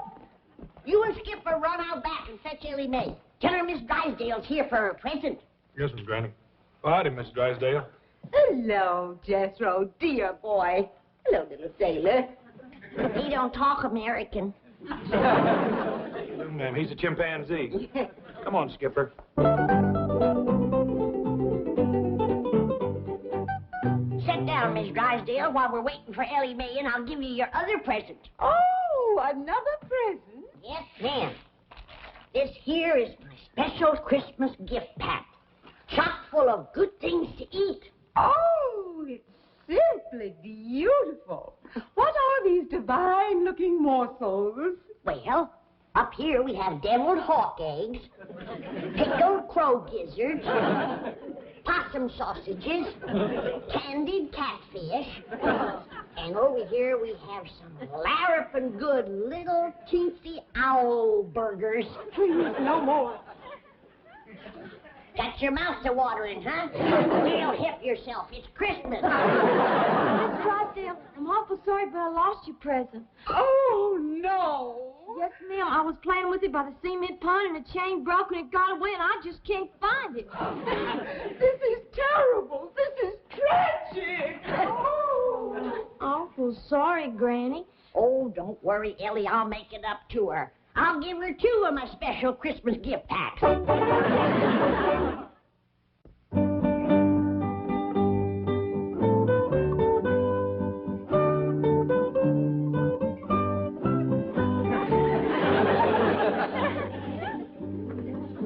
You and Skipper run out back and fetch Elly May. Tell her Miss Drysdale's here for her present. Yes, Miss Granny. Oh, howdy, Miss Drysdale. Hello, Jethro, dear boy. Hello, little sailor. He don't talk American. No, ma'am, he's a chimpanzee. Come on, Skipper. Sit down, Miss Drysdale, while we're waiting for Elly May, and I'll give you your other present. Oh, another present? Yes, ma'am. This here is my special Christmas gift pack. Chock full of good things to eat. Oh, it's simply beautiful. What are these divine-looking morsels? Well, up here we have deviled hawk eggs, pickled crow gizzards, possum sausages, candied catfish, and over here we have some larrapin' good little teensy owl burgers. Please, no more. Got your mouth to watering, huh? Real hip yourself. It's Christmas. Miss Drysdale, I'm awful sorry, but I lost your present. Oh, no. Yes, ma'am. I was playing with it by the cement pond, and the chain broke, and it got away, and I just can't find it. This is terrible. This is tragic. Oh. Awful sorry, Granny. Oh, don't worry, Elly. I'll make it up to her. I'll give her 2 of my special Christmas gift packs.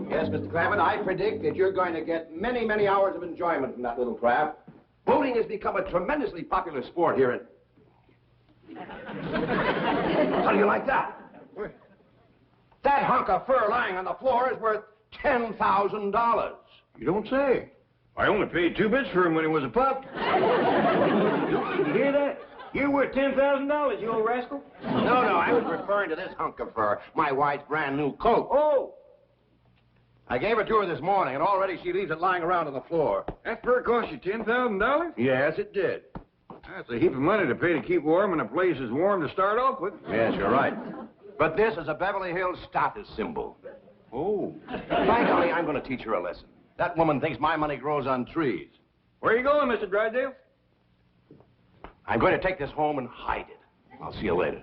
Yes, Mr. Clampett, I predict that you're going to get many, many hours of enjoyment from that little craft. Boating has become a tremendously popular sport here in... How do you like that? That hunk of fur lying on the floor is worth $10,000. You don't say. I only paid 2 bits for him when he was a pup. You hear that? You're worth $10,000, you old rascal. No, I was referring to this hunk of fur, my wife's brand new coat. Oh! I gave it to her this morning, and already she leaves it lying around on the floor. That fur cost you $10,000? Yes, it did. That's a heap of money to pay to keep warm, and a place is warm to start off with. Yes, you're right. But this is a Beverly Hills status symbol. Oh. Finally, I'm going to teach her a lesson. That woman thinks my money grows on trees. Where are you going, Mr. Drysdale? I'm going to take this home and hide it. I'll see you later.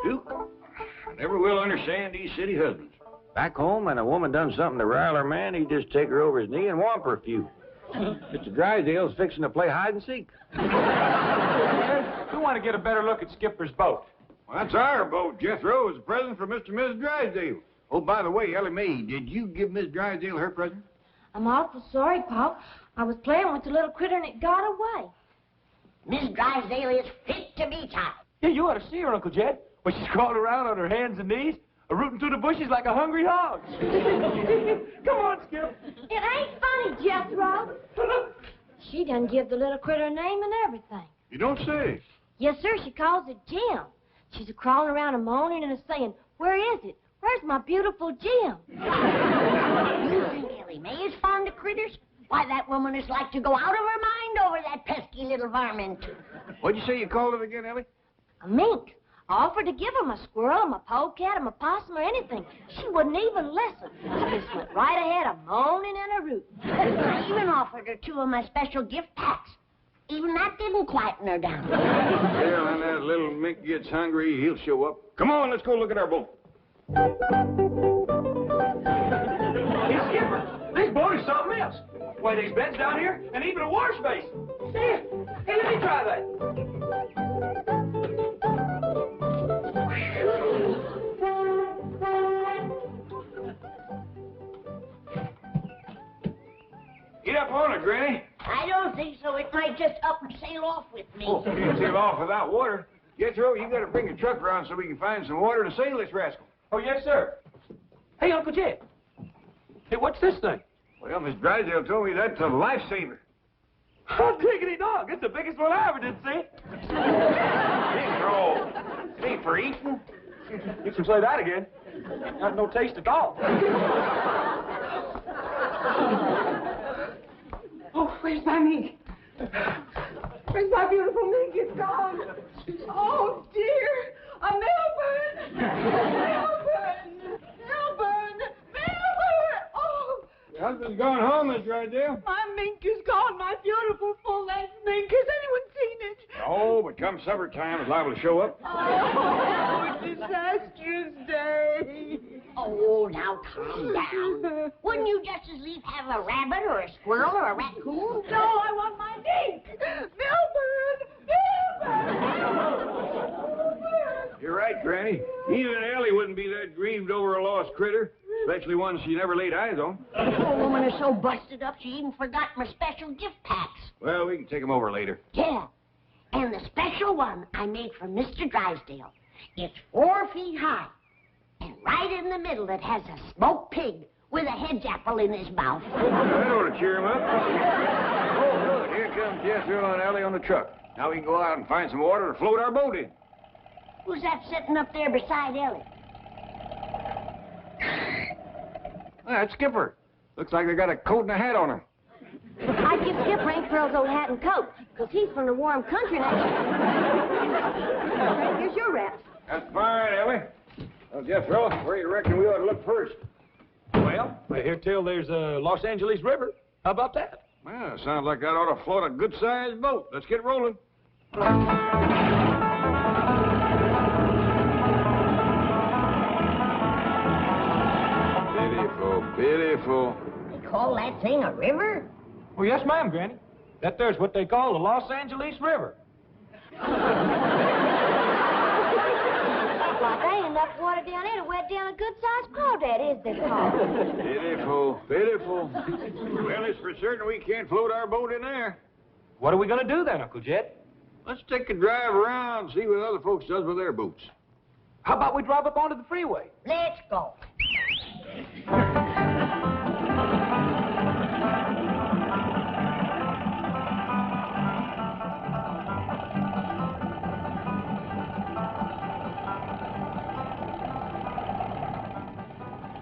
Duke, I never will understand these city husbands. Back home, when a woman done something to rile her man, he'd just take her over his knee and whomp her a few. Mr. Drysdale's fixing to play hide and seek. We want to get a better look at Skipper's boat. Well, that's our boat, Jethro. It's a present for Mr. and Mrs. Drysdale. Oh, by the way, Elly Mae, did you give Miss Drysdale her present? I'm awful sorry, Pop. I was playing with the little critter, and it got away. Miss Drysdale is fit to be tied. Yeah, you ought to see her, Uncle Jed. When she's crawling around on her hands and knees, rooting through the bushes like a hungry hog. Come on, Skip. It ain't funny, Jethro. She done give the little critter a name and everything. You don't say. Yes, sir, she calls it Jim. She's a-crawling around a-moaning and a-saying, where is it? Where's my beautiful Jim? You think Elly Mae is fond of critters? Why, that woman is like to go out of her mind over that pesky little varmint. What'd you say you called it again, Elly? A mink. I offered to give her a squirrel, a polecat, a possum, or anything. She wouldn't even listen. She just went right ahead a-moaning and a-rooting. I even offered her 2 of my special gift packs. Even that didn't quieten her down. Well, when that little mink gets hungry, he'll show up. Come on, let's go look at our boat. Hey, Skipper, this boat is something else. Why, there's beds down here and even a wash basin. Hey, let me try that. Get up on it, Granny. I don't think so. It might just up and sail off with me. Oh, you can sail off without water. Jethro, you got to bring your truck around so we can find some water to sail this rascal. Oh, yes, sir. Hey, Uncle Jed. Hey, what's this thing? Well, Miss Drysdale told me that's a lifesaver. Oh, diggity dog. It's the biggest one I ever did see. Jethro, it ain't for eating. You can say that again. Got no taste at all. Oh, where's my mink? Where's my beautiful mink? It's gone. Oh, dear. Melbourne! Melbourne! Melbourne! Melbourne! Oh! Your husband's gone home, Miss Drysdale. My mink is gone. My beautiful full-length mink. Has anyone seen it? Oh, but come supper time, it's liable to show up. Oh, disastrous day. Oh, now calm down. Wouldn't you just as lief have a rabbit or a squirrel or a raccoon? No, I want my mink. Melbourne! You're right, Granny. Even Elly wouldn't be that grieved over a lost critter, especially one she never laid eyes on. The poor woman is so busted up she even forgot my special gift packs. Well, we can take them over later. Yeah. And the special one I made for Mr. Drysdale. It's 4 feet high. And right in the middle it has a smoked pig with a hedge apple in his mouth. That ought to cheer him up. Oh, good. Here comes Jethro and Elly on the truck. Now we can go out and find some water to float our boat in. Who's that sitting up there beside Elly? That's Skipper. Looks like they got a coat and a hat on him. I'd give Skipper Hank Pearl's old hat and coat, because he's from the warm country now. Here's your wraps. That's fine, Elly. Well, Jethro, where do you reckon we ought to look first? Well, I hear tell there's a Los Angeles River. How about that? Well, sounds like that ought to float a good-sized boat. Let's get rolling. Pitiful, pitiful. They call that thing a river? Well, yes, ma'am, Granny. That there's what they call the Los Angeles River. Well, there ain't enough water down there to wet down a good-sized crawdad, is there, Paul? Pitiful, pitiful. Well, it's for certain we can't float our boat in there. What are we going to do then, Uncle Jed? Let's take a drive around and see what other folks does with their boats. How about we drive up onto the freeway? Let's go.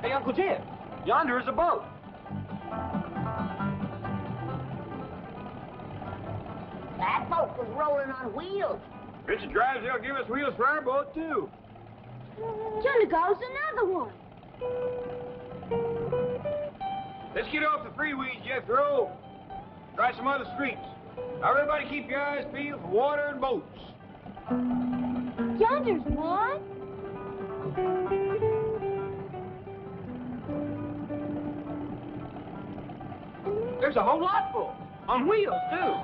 Hey, Uncle Jed, yonder is a boat. That boat was rolling on wheels. Mr. Drysdale give us wheels for our boat, too. Yonder goes another one. Let's get off the freeways, Jethro. Try some other streets. Now, everybody keep your eyes peeled for water and boats. Yonder's one. There's a whole lot full. On wheels, too.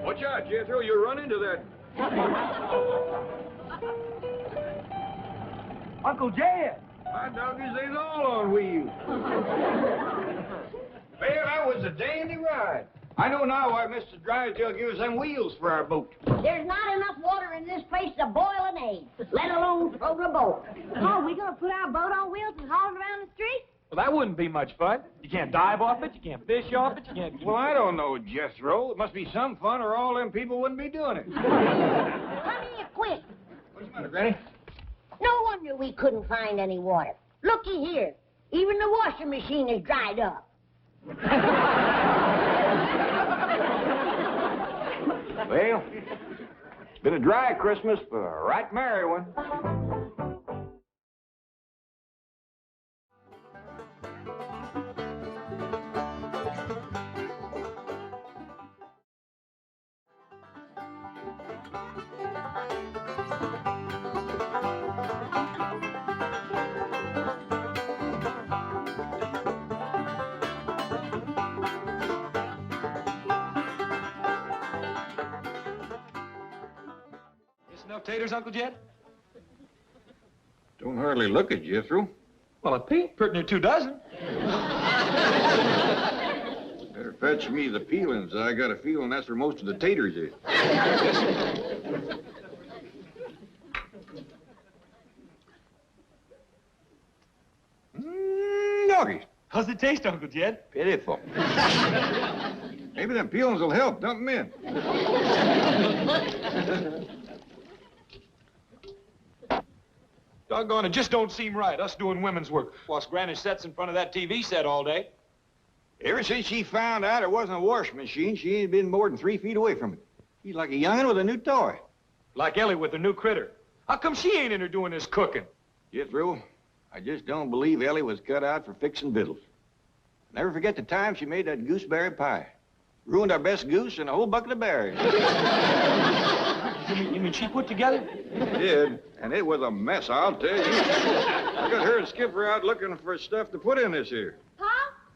Watch out, Jethro. You'll run into that. Uncle Jed. My doggies, they's all on wheels. Well, that was a dandy ride. I know now why Mr. Drysdale gives us them wheels for our boat. There's not enough water in this place to boil an egg, let alone float a boat. Oh, we gonna put our boat on wheels and haul it around the street? Well, that wouldn't be much fun. You can't dive off it, you can't fish off it, you can't... Well, I don't know, Jethro. It must be some fun or all them people wouldn't be doing it. Come here, quick. What's the matter, Granny? No wonder we couldn't find any water. Looky here. Even the washing machine is dried up. Well, it's been a dry Christmas, but a right merry one. Enough taters, Uncle Jed? Don't hardly look at Jethro. Well, a pea, pretty near 2 dozen. Better fetch me the peelings. I got a feeling that's where most of the taters is. Doggies. How's it taste, Uncle Jed? Pitiful. Maybe them peelings will help. Dump them in. Doggone, it just don't seem right, us doing women's work, whilst Granny sits in front of that TV set all day. Ever since she found out it wasn't a washing machine, she ain't been more than 3 feet away from it. She's like a young'un with a new toy. Like Elly with her new critter. How come she ain't in her doing this cooking? Jethro, I just don't believe Elly was cut out for fixing victuals. Never forget the time she made that gooseberry pie. Ruined our best goose and a whole bucket of berries. You mean she put together? She did, and it was a mess, I'll tell you. I got her and Skipper out looking for stuff to put in this here. Pa,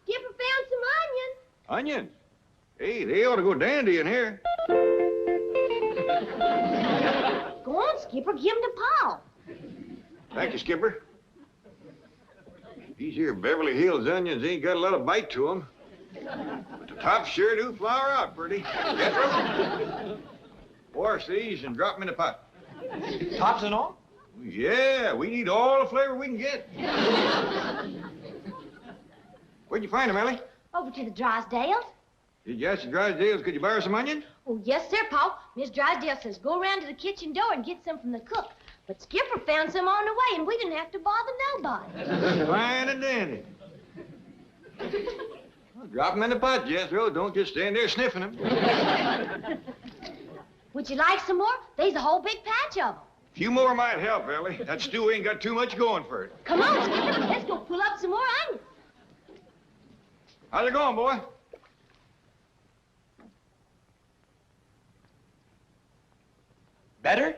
Skipper found some onions. Onions? Hey, they ought to go dandy in here. Go on, Skipper, give them to Pa. Thank you, Skipper. These here Beverly Hills onions ain't got a lot of bite to them. But the tops sure do flower out pretty. Jethro? Wash these and drop them in the pot. Tops and all? Yeah, we need all the flavor we can get. Where'd you find them, Elly? Over to the Drysdales. Did you ask the Drysdales, could you borrow some onions? Oh, yes, sir, Pa. Miss Drysdale says go around to the kitchen door and get some from the cook. But Skipper found some on the way, and we didn't have to bother nobody. Fine and dandy. Well, drop them in the pot, Jethro. Don't just stand there sniffing them. Would you like some more? There's a whole big patch of them. A few more might help, Elly. That stew ain't got too much going for it. Come on, Skipper. Let's go pull up some more onions. How's it going, boy? Better?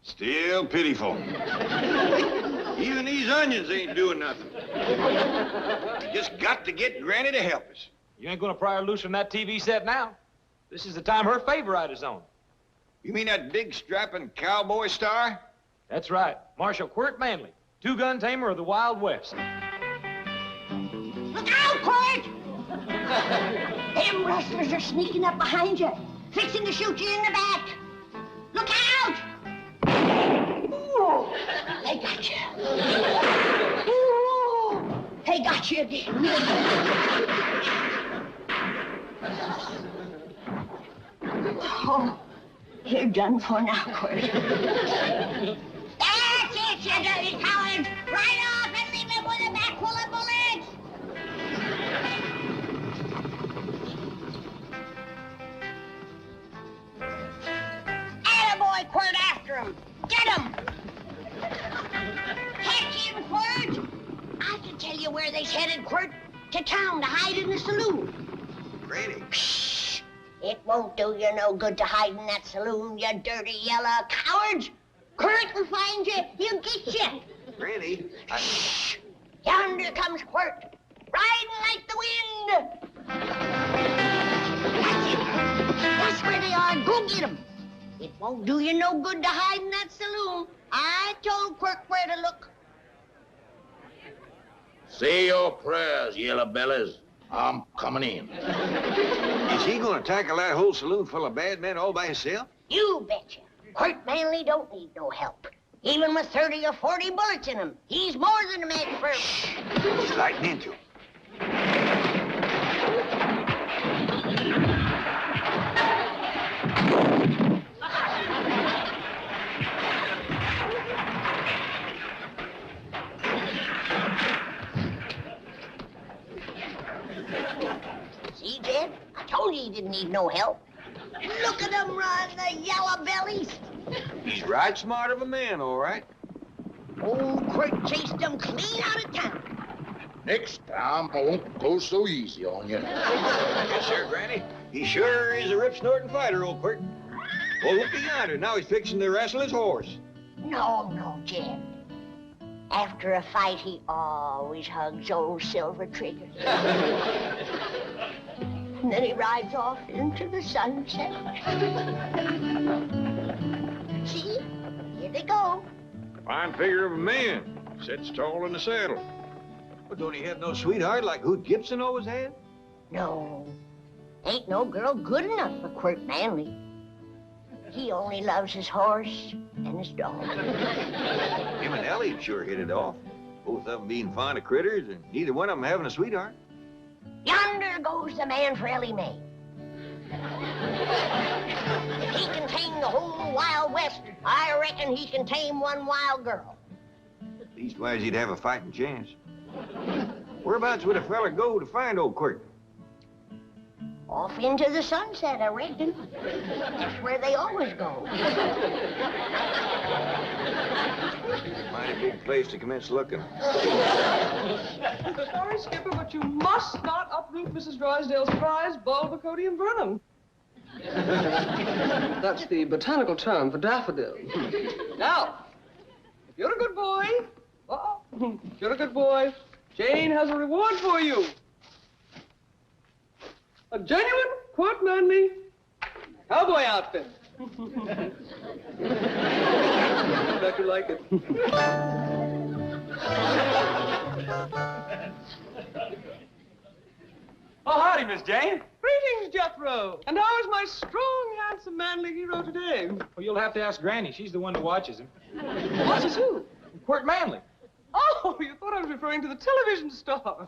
Still pitiful. Even these onions ain't doing nothing. We just got to get Granny to help us. You ain't gonna pry her loose from that TV set now. This is the time her favorite is on. You mean that big strapping cowboy star? That's right. Marshal Quirt Manley, two-gun tamer of the Wild West. Look out, Quirt! Them rustlers are sneaking up behind you, fixing to shoot you in the back. Look out! Ooh, they got you. Ooh, they got you again. Oh, you're done for now, Quirt. That's it, you dirty coward! Right off and leave him with a back full of bullets! Attaboy, Quirt, after him! Get him! Catch him, Quirt! I can tell you where they's headed, Quirt. To town to hide in the saloon. Granny. Shh! It won't do you no good to hide in that saloon, you dirty yellow cowards! Quirt will find you, he'll get you! Granny, Shh! Yonder comes Quirt, riding like the wind! That's it! That's where they are, go get 'em! It won't do you no good to hide in that saloon. I told Quirt where to look. Say your prayers, yellow bellies. I'm coming in. is he gonna tackle that whole saloon full of bad men all by himself? You betcha. Quirt Manley don't need no help. Even with 30 or 40 bullets in him, he's more than a match for him. He's lighting into him. See, Jed? I told you he didn't need no help. Look at them run, the yellow bellies. He's right smart of a man, all right. Old Quirt chased them clean out of town. Next time, I won't go so easy on you. Yes, sir, Granny. He sure is a rip-snorting fighter, old Quirt. Oh, look yonder. Now he's fixing to wrestle his horse. No, Jed. After a fight, he always hugs old Silver Trigger. And then he rides off into the sunset. See? Here they go. Fine figure of a man. Sits tall in the saddle. Well, don't he have no sweetheart like Hoot Gibson always had? No. Ain't no girl good enough for Quirt Manley. He only loves his horse and his dog. Him and Elly sure hit it off. Both of them being fond of critters and neither one of them having a sweetheart. Yonder goes the man for Elly May. If he can tame the whole Wild West, I reckon he can tame one wild girl. Leastwise, he'd have a fighting chance. Whereabouts would a fella go to find old Quirt? Off into the sunset, I reckon. That's where they always go. Mighty big place to commence looking. Sorry, Skipper, but you must not uproot Mrs. Drysdale's prized Bulbocodium vernum. That's the botanical term for daffodil. Now, if you're a good boy, if you're a good boy, Jane has a reward for you. A genuine Quirt Manley cowboy outfit. I bet you like it. Oh, howdy, Miss Jane. Greetings, Jethro. And how is my strong, handsome, manly hero today? Well, you'll have to ask Granny. She's the one who watches him. Watches who? Quirt Manley. Oh, you thought I was referring to the television star.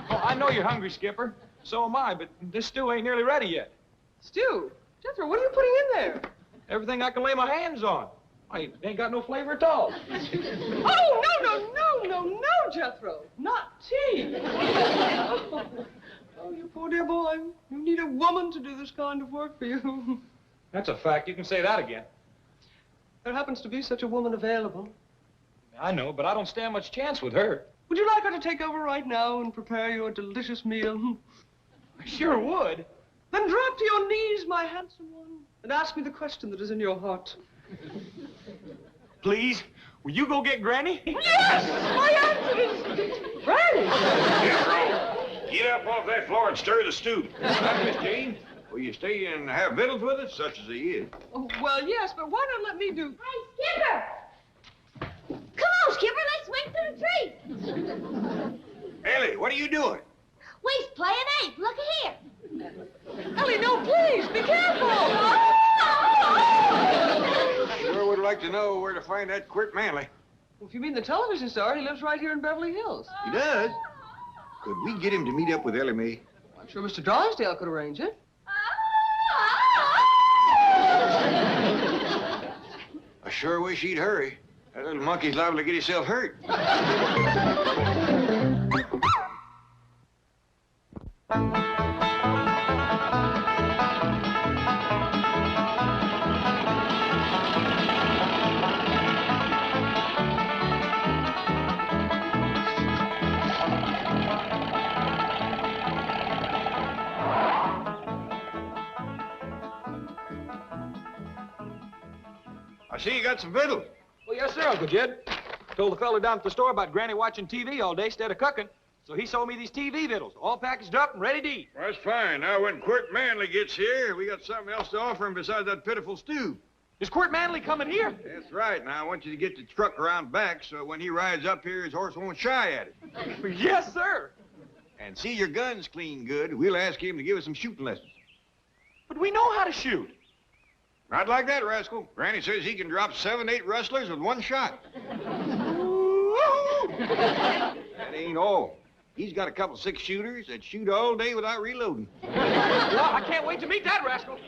Oh, I know you're hungry, Skipper. So am I, but this stew ain't nearly ready yet. Stew? Jethro, what are you putting in there? Everything I can lay my hands on. I ain't got no flavor at all. Oh, no, Jethro. Not tea. Oh, you poor dear boy. You need a woman to do this kind of work for you. That's a fact. You can say that again. There happens to be such a woman available. I know, but I don't stand much chance with her. Would you like her to take over right now and prepare you a delicious meal? I sure would. Then drop to your knees, my handsome one, and ask me the question that is in your heart. Please, will you go get Granny? Yes! My answer is Granny! Jethro, get up off that floor and stir the stew. Miss Jane, will you stay and have victuals with us, such as he is? Oh, well, yes, but why not let me do... Hey, Skipper! Come on, Skipper, let's swing through the trees. Elly, what are you doing? We's playing ape. Look here. Elly, no, please, be careful! Sure would like to know where to find that Quirt Manley. Well, if you mean the television star, he lives right here in Beverly Hills. He does? Could we get him to meet up with Elly Mae? I'm sure Mr. Drysdale could arrange it. I sure wish he'd hurry. That little monkey's liable to get himself hurt. I see you got some victuals. Well, yes, sir, Uncle Jed. Told the fella down at the store about Granny watching TV all day instead of cooking. So he sold me these TV victuals, all packaged up and ready to eat. Well, that's fine. Now, when Quirt Manley gets here, we got something else to offer him besides that pitiful stew. Is Quirt Manley coming here? That's right. Now, I want you to get the truck around back so when he rides up here, his horse won't shy at it. Yes, sir. And see your guns clean good. We'll ask him to give us some shooting lessons. But we know how to shoot. Not like that, rascal. Granny says he can drop 7, 8 rustlers with one shot. That ain't all. He's got a couple 6-shooters that shoot all day without reloading. Well, I can't wait to meet that rascal.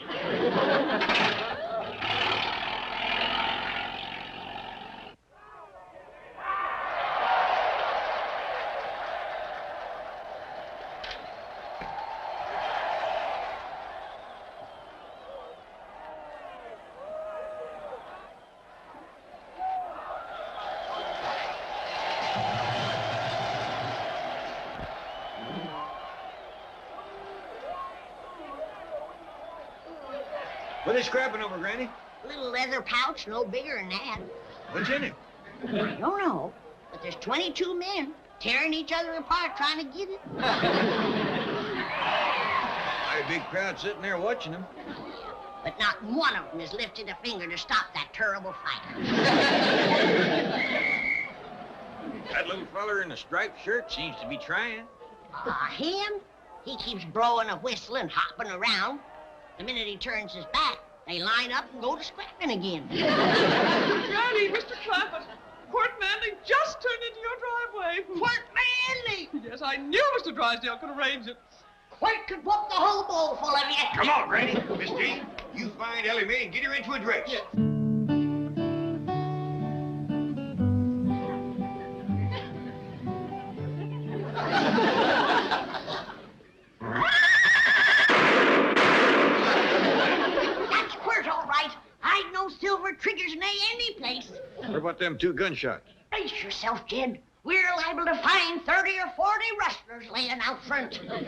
What are they scrapping over, Granny? A little leather pouch, no bigger than that. What's in it? I don't know, but there's 22 men tearing each other apart trying to get it. A big crowd sitting there watching them. But not one of them has lifted a finger to stop that terrible fight. That little feller in the striped shirt seems to be trying. Him? He keeps blowing a whistle and hopping around. The minute he turns his back, they line up and go to scrapping again. Granny, Mr. Clampett, Quirt Manley just turned into your driveway. Quirt Manley! Yes, I knew Mr. Drysdale could arrange it. Quirt could whoop the whole bowl full of you. Come on, Granny. Miss Jean, you find Elly Mae and get her into a dress. Yes. That's Quirt, all right. I'd no silver triggers in any place. What about them 2 gunshots? Brace yourself, Jed. We're liable to find 30 or 40 rustlers laying out front. Don't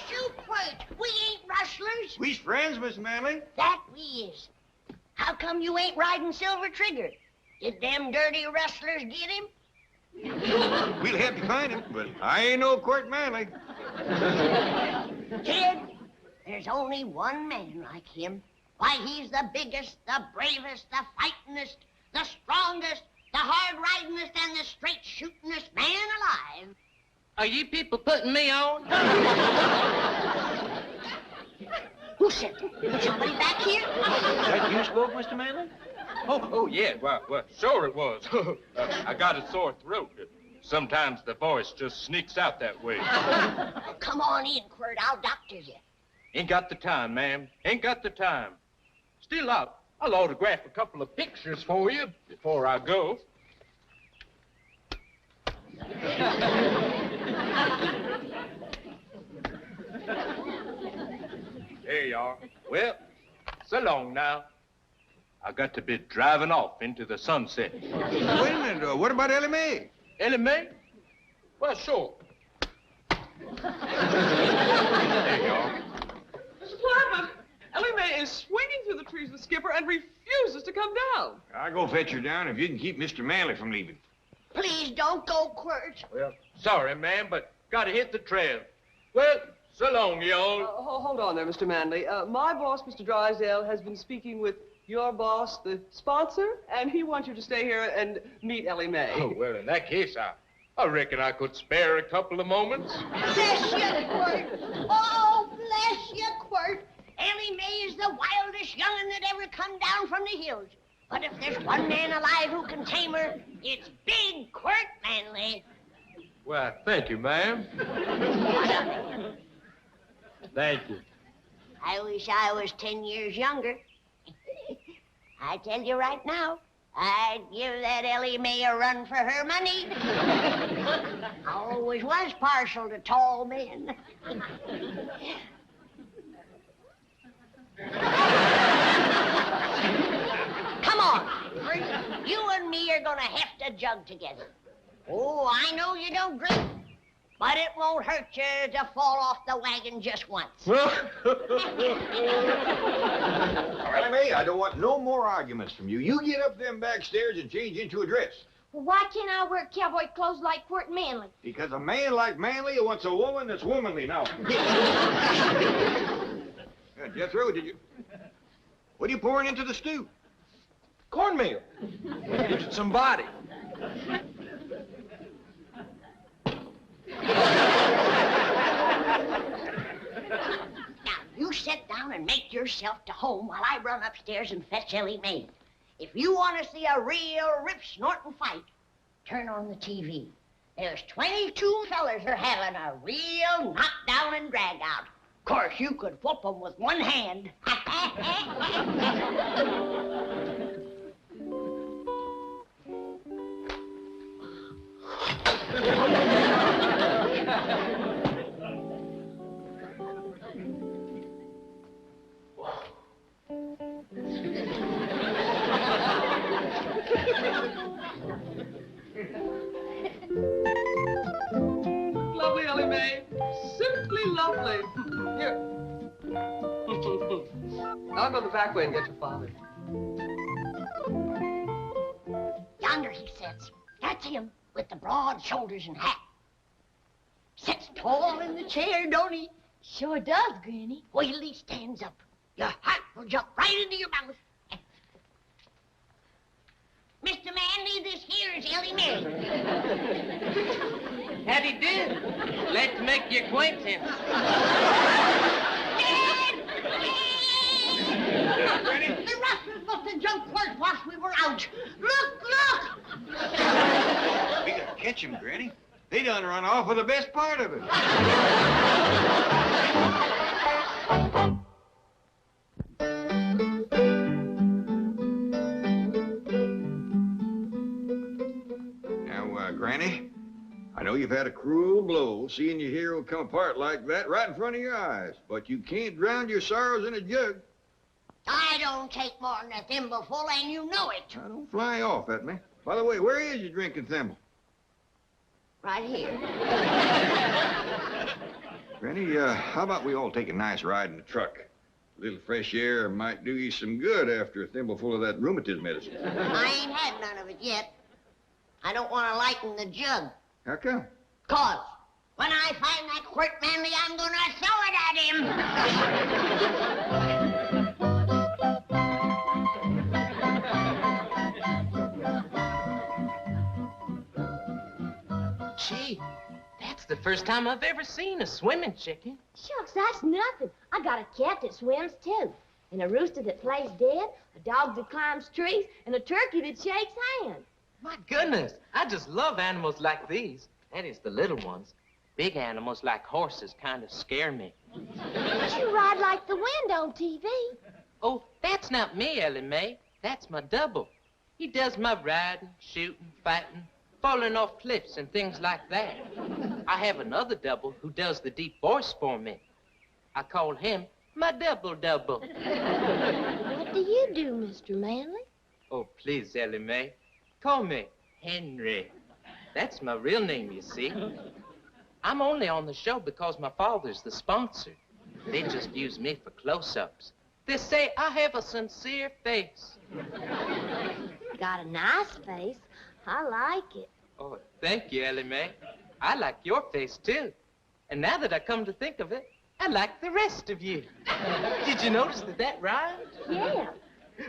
shoot, Quirt. We ain't rustlers. We's friends, Miss Manley. That we is. How come you ain't riding Silver Trigger? Did them dirty rustlers get him? We'll have to find him, but I ain't no Quirt Manley. Jed, there's only one man like him. Why, he's the biggest, the bravest, the fightingest, the strongest, the hard-ridingest, and the straight-shootingest man alive. Are you people putting me on? Who said that? Somebody back here? Is that you spoke, Mr. Manley? Oh, yeah. Well, sure it was. I got a sore throat. Sometimes the voice just sneaks out that way. Come on in, Quirt. I'll doctor you. Ain't got the time, ma'am. Ain't got the time. Still, I'll autograph a couple of pictures for you before I go. There you are. Well, so long now. I got to be driving off into the sunset. Wait a minute. What about Elly Mae? Elly Mae? Well, sure. There you are. Mr. Clampett, Elly Mae is swinging through the trees with Skipper and refuses to come down. I'll go fetch her down if you can keep Mr. Manley from leaving. Please don't go, Quirt. Well, sorry, ma'am, but gotta hit the trail. Well, so long, y'all. Hold on there, Mr. Manley. My boss, Mr. Drysdale, has been speaking with your boss, the sponsor, and he wants you to stay here and meet Elly Mae. Oh, well, in that case, I reckon I could spare a couple of moments. Bless you, Quirt. Oh, bless you, Quirt. Elly Mae is the wildest young'un that ever come down from the hills. But if there's one man alive who can tame her, it's big Quirt Manley. Well, thank you, ma'am. Thank you. I wish I was 10 years younger. I tell you right now, I'd give that Elly Mae a run for her money. I always was partial to tall men. Come on, Quirt. You and me are gonna heft a jug together. Oh, I know you don't drink, but it won't hurt you to fall off the wagon just once. Elly Mae, I don't want no more arguments from you. You get up them back stairs and change into a dress. Well, why can't I wear cowboy clothes like Quirt Manley? Because a man like Manley wants a woman that's womanly now. Jethro, what are you pouring into the stew? Cornmeal. Gives it some body. Now, you sit down and make yourself to home while I run upstairs and fetch Elly Mae. If you want to see a real rip-snorting fight, turn on the TV. There's 22 fellas are having a real knockdown and drag-out. Of course, you could whoop them with one hand. Lovely, Elly Mae. Simply lovely. Here. I'll go the back way and get your father. Yonder he sits. That's him, with the broad shoulders and hat. Sits tall in the chair, don't he? Sure does, Granny. Wait till he stands up. Your heart will jump right into your mouth. Mr. Manley, this here is Elly Mae. Howdy do. Glad to make your acquaintance. The rustlers must have jumped first whilst we were out. Look, look! We gotta catch him, Granny. They done run off with the best part of it. Now, Granny, I know you've had a cruel blow seeing your hero come apart like that right in front of your eyes, but you can't drown your sorrows in a jug. I don't take more than a thimbleful, and you know it. Now, don't fly off at me. By the way, where is your drinking thimble? Right here. Granny, how about we all take a nice ride in the truck? A little fresh air might do you some good after a thimbleful of that rheumatism medicine. I ain't had none of it yet. I don't want to lighten the jug. How come? 'Cause when I find that Quirt Manley, I'm gonna throw it at Gee, that's the first time I've ever seen a swimming chicken. Shucks, that's nothing. I got a cat that swims, too. And a rooster that plays dead, a dog that climbs trees, and a turkey that shakes hands. My goodness, I just love animals like these. That is, the little ones. Big animals like horses kind of scare me. But you ride like the wind on TV. Oh, that's not me, Elly May. That's my double. He does my riding, shooting, fighting, falling off cliffs and things like that. I have another double who does the deep voice for me. I call him my double-double. What do you do, Mr. Manley? Oh, please, Elly May. Call me Henry. That's my real name, you see. I'm only on the show because my father's the sponsor. They just use me for close-ups. They say I have a sincere face. Got a nice face. I like it. Oh, thank you, Elly May. I like your face, too. And now that I come to think of it, I like the rest of you. Did you notice that rhymed? Yeah.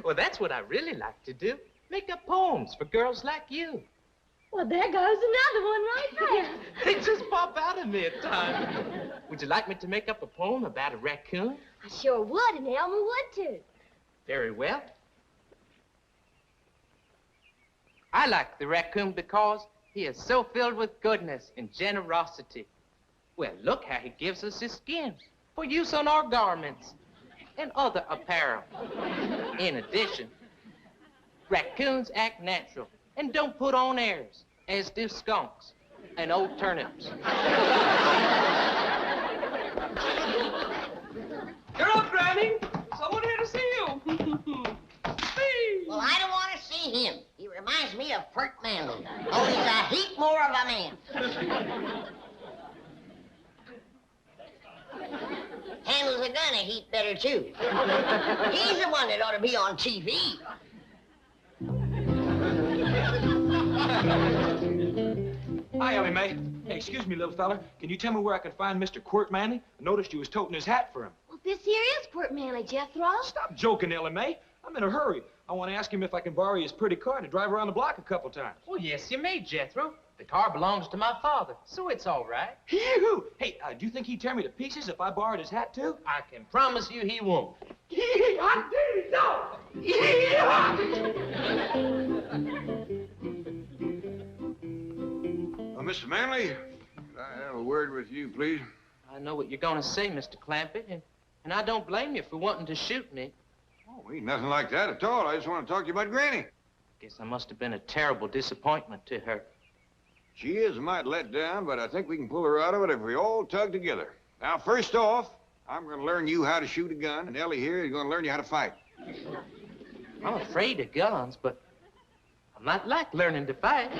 Well, that's what I really like to do. Make up poems for girls like you. Well, there goes another one right there. They just pop out of me at times. Would you like me to make up a poem about a raccoon? I sure would, and Elmer would, too. Very well. I like the raccoon because he is so filled with goodness and generosity. Well, look how he gives us his skins for use on our garments and other apparel. In addition, raccoons act natural and don't put on airs, as do skunks and old turnips. You're up, Granny. Someone here to see you. Well, I don't want to see him. He reminds me of Bert Manley. Oh, he's a heap more of a man. Handles a gun a heap better, too. He's the one that ought to be on TV. Hi, Elly May. Hey, excuse me, little fella. Can you tell me where I can find Mr. Quirt Manley? I noticed you was toting his hat for him. Well, this here is Quirt Manley, Jethro. Stop joking, Elly May. I'm in a hurry. I want to ask him if I can borrow his pretty car to drive around the block a couple times. Well, yes, you may, Jethro. The car belongs to my father, so it's all right. Yoo-hoo! Hey, do you think he'd tear me to pieces if I borrowed his hat, too? I can promise you he won't. Mr. Manley, could I have a word with you, please? I know what you're going to say, Mr. Clampett, and I don't blame you for wanting to shoot me. Oh, ain't nothing like that at all. I just want to talk to you about Granny. Guess I must have been a terrible disappointment to her. She is a mite let down, but I think we can pull her out of it if we all tug together. Now, first off, I'm going to learn you how to shoot a gun, and Elly here is going to learn you how to fight. I'm afraid of guns, but I might like learning to fight.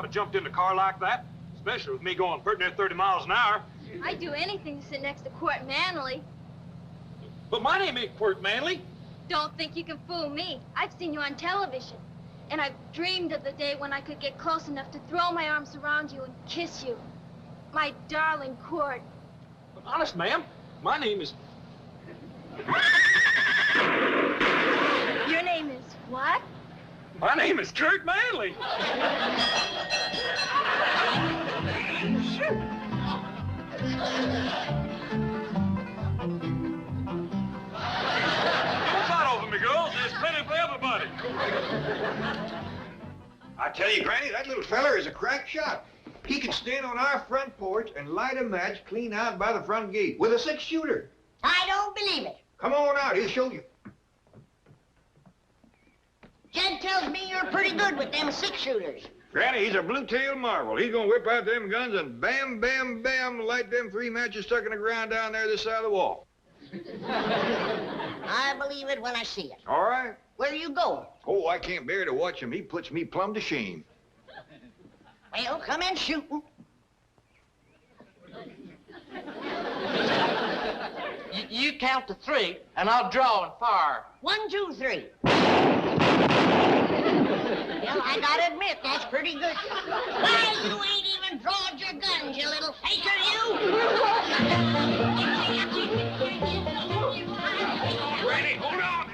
Jumped in the car like that, especially with me going pretty near 30 miles an hour. I'd do anything to sit next to Quirt Manley. But my name ain't Quirt Manley. Don't think you can fool me. I've seen you on television. And I've dreamed of the day when I could get close enough to throw my arms around you and kiss you. My darling Quirt. But honest, ma'am, my name is... Your name is what? My name is Kurt Manley. Shoot. Don't fight over me, girls. There's plenty for everybody. I tell you, Granny, that little feller is a crack shot. He can stand on our front porch and light a match clean out by the front gate with a 6-shooter. I don't believe it. Come on out. He'll show you. Jed tells me you're pretty good with them 6-shooters. Granny, he's a blue-tailed marvel. He's gonna whip out them guns and bam, bam, bam, light them 3 matches stuck in the ground down there this side of the wall. I believe it when I see it. All right. Where are you going? Oh, I can't bear to watch him. He puts me plumb to shame. Well, come in shooting. You count to 3, and I'll draw and fire. 1, 2, 3. Well, I gotta admit, that's pretty good. Why, you ain't even and drawed your guns, you little faker, you! Granny, hold on!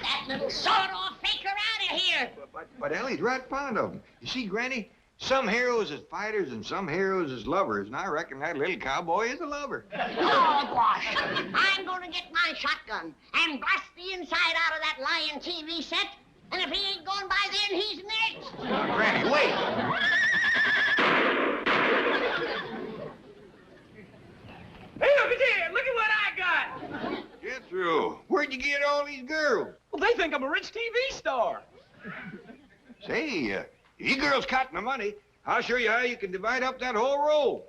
That little sawed-off faker out of here! But Elly's right fond of him. You see, Granny, some heroes is fighters and some heroes is lovers, and I reckon that little cowboy is a lover. Oh, gosh. I'm going to get my shotgun and blast the inside out of that lying TV set, and if he ain't gone by then, he's next. Granny, wait! Hey, look at there! Look at what I got! Jethro, where'd you get all these girls? Well, they think I'm a rich TV star. Say, you girls caught my money. I'll show you how you can divide up that whole roll.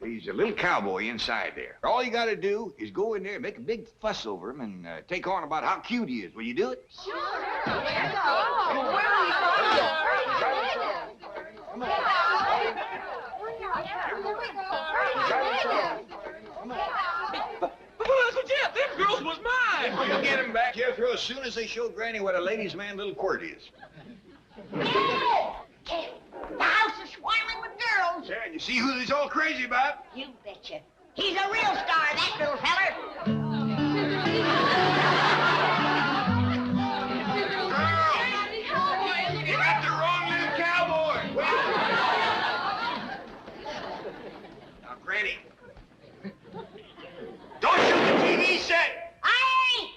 He's a little cowboy inside there. All you gotta do is go in there and make a big fuss over him and take on about how cute he is. Will you do it? Sure. Uncle Jeff, them girls was mine! You'll get him back, Jethro, as soon as they show Granny what a ladies' man little quirt is. The house is swarming with girls. Yeah, and you see who he's all crazy about? You betcha. He's a real star, that little feller. You got the wrong little cowboy. Now, Granny, don't shoot the TV set. Aye!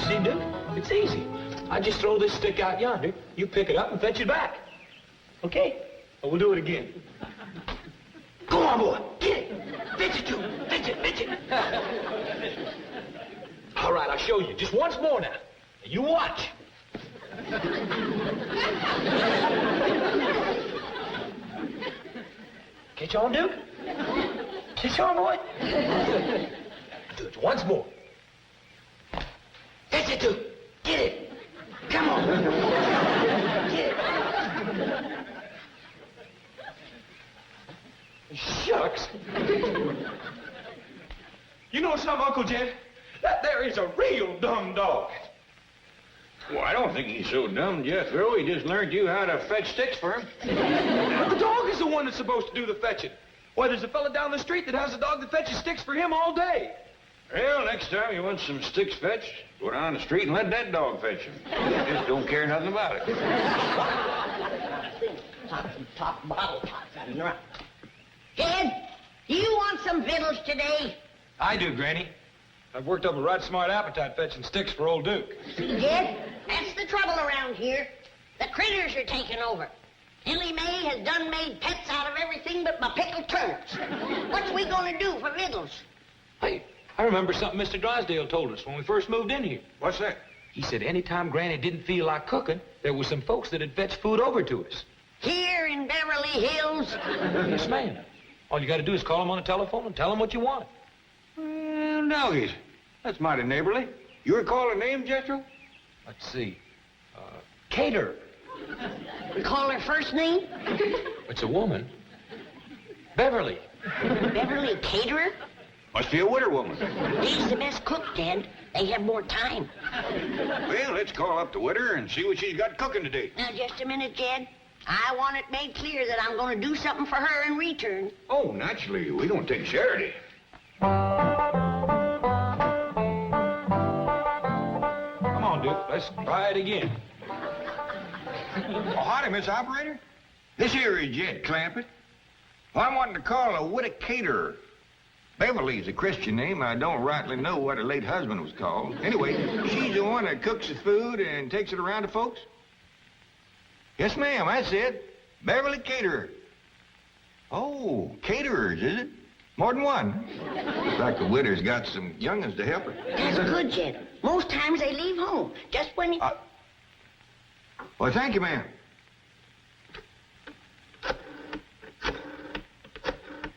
See, Duke, it's easy. I just throw this stick out yonder, you pick it up and fetch it back. Okay? Well, we'll do it again. Go on, boy. Get it. Fetch it, Duke. Fetch it, fetch it. All right, I'll show you. Just once more now. You watch. Catch on, Duke? Catch on, boy? Do it once more. Fetch it, Duke. Get it. Come on. Get it. Shucks. You know something, Uncle Jeff? That there is a real dumb dog. Well, I don't think he's so dumb, Jethro. He just learned you how to fetch sticks for him. But the dog is the one that's supposed to do the fetching. Why, there's a fella down the street that has a dog that fetches sticks for him all day. Well, next time you want some sticks fetched, go down the street and let that dog fetch them. He just don't care nothing about it. Top bottle tops out of the Jed, do you want some victuals today? I do, Granny. I've worked up a right smart appetite fetching sticks for old Duke. See, Jed, that's the trouble around here. The critters are taking over. Elly May has done made pets out of everything but my pickled turnips. What's we gonna do for victuals? Hey, I remember something Mr. Drysdale told us when we first moved in here. What's that? He said anytime Granny didn't feel like cooking, there was some folks that'd fetch food over to us. Here in Beverly Hills? Yes, ma'am. All you got to do is call them on the telephone and tell them what you want. Well, doggies, that's mighty neighborly. You recall a name, Jethro? Let's see. Cater. We call her first name? It's a woman. Beverly. Beverly Caterer? Must be a winter woman. She's the best cook, Dad. They have more time. Well, let's call up the widow and see what she's got cooking today. Now, just a minute, Jed. I want it made clear that I'm going to do something for her in return. Oh, naturally. We don't take charity. Come on, Duke. Let's try it again. Oh, howdy, Miss Operator. This here is Jed Clampett. Well, I'm wanting to call a widow caterer. Beverly's a Christian name. I don't rightly know what her late husband was called. Anyway, she's the one that cooks the food and takes it around to folks? Yes, ma'am, that's it. Beverly Caterer. Oh, caterers, is it? More than one. Looks like the widow's got some young'uns to help her. That's good, Jed. Most times they leave home, just when you... Well, thank you, ma'am.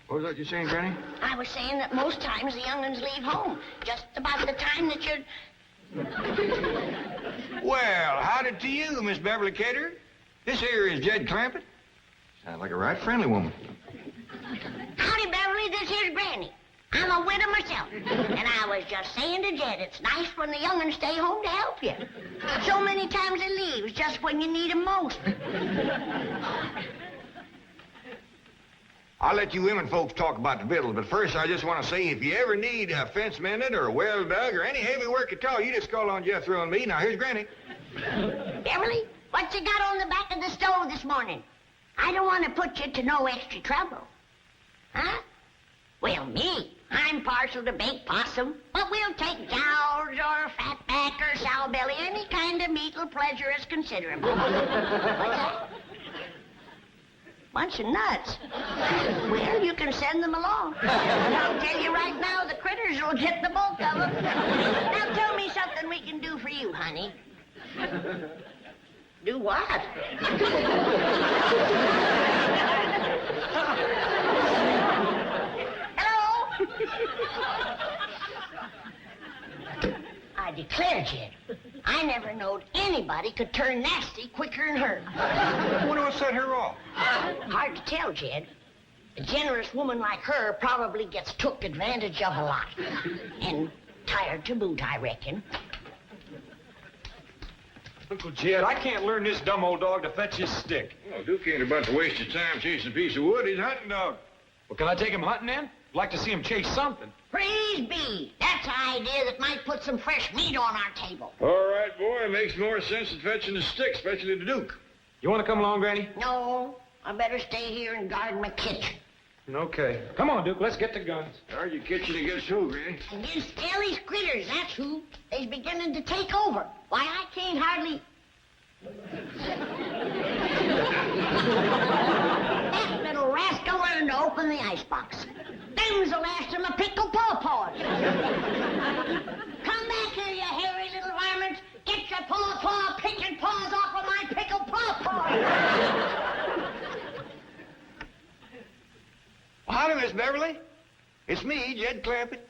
What was that you saying, Granny? I was saying that most times the young'uns leave home, just about the time that you're... Well, howdy to you, Miss Beverly Caterer. This here is Jed Clampett. Sounds like a right friendly woman. Howdy, Beverly, this here's Granny. I'm a widow myself. And I was just saying to Jed, it's nice when the young'uns stay home to help you. So many times they leave, just when you need 'em most. I'll let you women folks talk about the victuals, but first I just want to say if you ever need a fence mended or well dug or any heavy work at all, you just call on Jethro and me. Now, here's Granny. Beverly, what you got on the back of the stove this morning? I don't want to put you to no extra trouble. Huh? Well, me, I'm partial to baked possum, but we'll take jowls or fatback or sow belly, any kind of meat will pleasure us considerable. What's that? Bunch of nuts. Well, you can send them along. And I'll tell you right now, the critters will get the bulk of them. Now tell me something we can do for you, honey. Do what? Hello? I declare, Jed, I never knowed anybody could turn nasty quicker than her. I wonder what set her off. Hard to tell, Jed. A generous woman like her probably gets took advantage of a lot. And tired to boot, I reckon. Uncle Jed, I can't learn this dumb old dog to fetch his stick. Well, Duke ain't about to waste your time chasing a piece of wood. He's a hunting dog. Well, can I take him hunting then? I'd like to see him chase something. Praise be. That's an idea that might put some fresh meat on our table. All right, boy. It makes more sense than fetching a stick, especially the Duke. You want to come along, Granny? No, I better stay here and guard my kitchen. Okay. Come on, Duke. Let's get the guns. Guard your kitchen against who, Granny? Against Elly's critters, that's who. They's beginning to take over. Why, I can't hardly... That little rascal learned to open the icebox. Them's the last of my pickled pawpaws. Come back here, you hairy little varmints. Get your paw picking paws off of my pickled pawpaws. Well, howdy, Miss Beverly. It's me, Jed Clampett.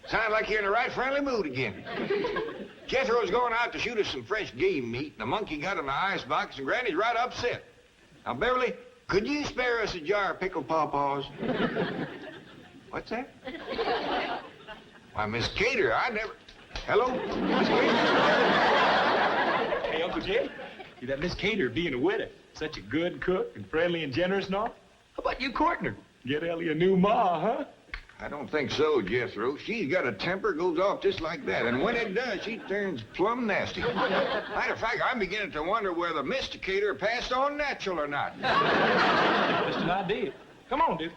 Sounds like you're in the right friendly mood again. Jethro's going out to shoot us some fresh game meat, and the monkey got in the icebox, and Granny's right upset. Now, Beverly, could you spare us a jar of pickled pawpaws? What's that? Why, Miss Cater, I never... Hello? Miss Cater? Hey, Uncle Jed, see that Miss Cater being a widow, such a good cook and friendly and generous and all? How about you courting her? Get Elly a new ma, huh? I don't think so, Jethro. She's got a temper, goes off just like that. And when it does, she turns plumb nasty. Matter of fact, I'm beginning to wonder whether Mr. Cater passed on natural or not. Just an idea. Come on, Duke.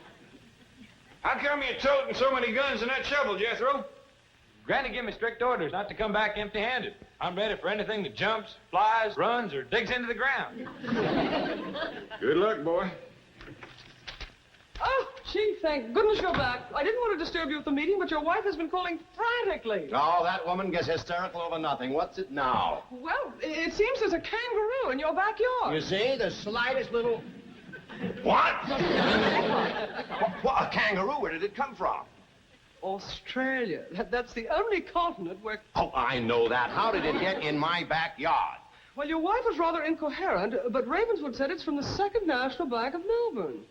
How come you're toting so many guns in that shovel, Jethro? Granny gave me strict orders not to come back empty-handed. I'm ready for anything that jumps, flies, runs, or digs into the ground. Good luck, boy. Oh, gee, thank goodness you're back. I didn't want to disturb you at the meeting, but your wife has been calling frantically. Oh, that woman gets hysterical over nothing. What's it now? Well, it seems there's a kangaroo in your backyard. You see, the slightest little... What? What? A kangaroo? Where did it come from? Australia. That's the only continent where... Oh, I know that. How did it get in my backyard? Well, your wife was rather incoherent, but Ravenswood said it's from the Second National Bank of Melbourne.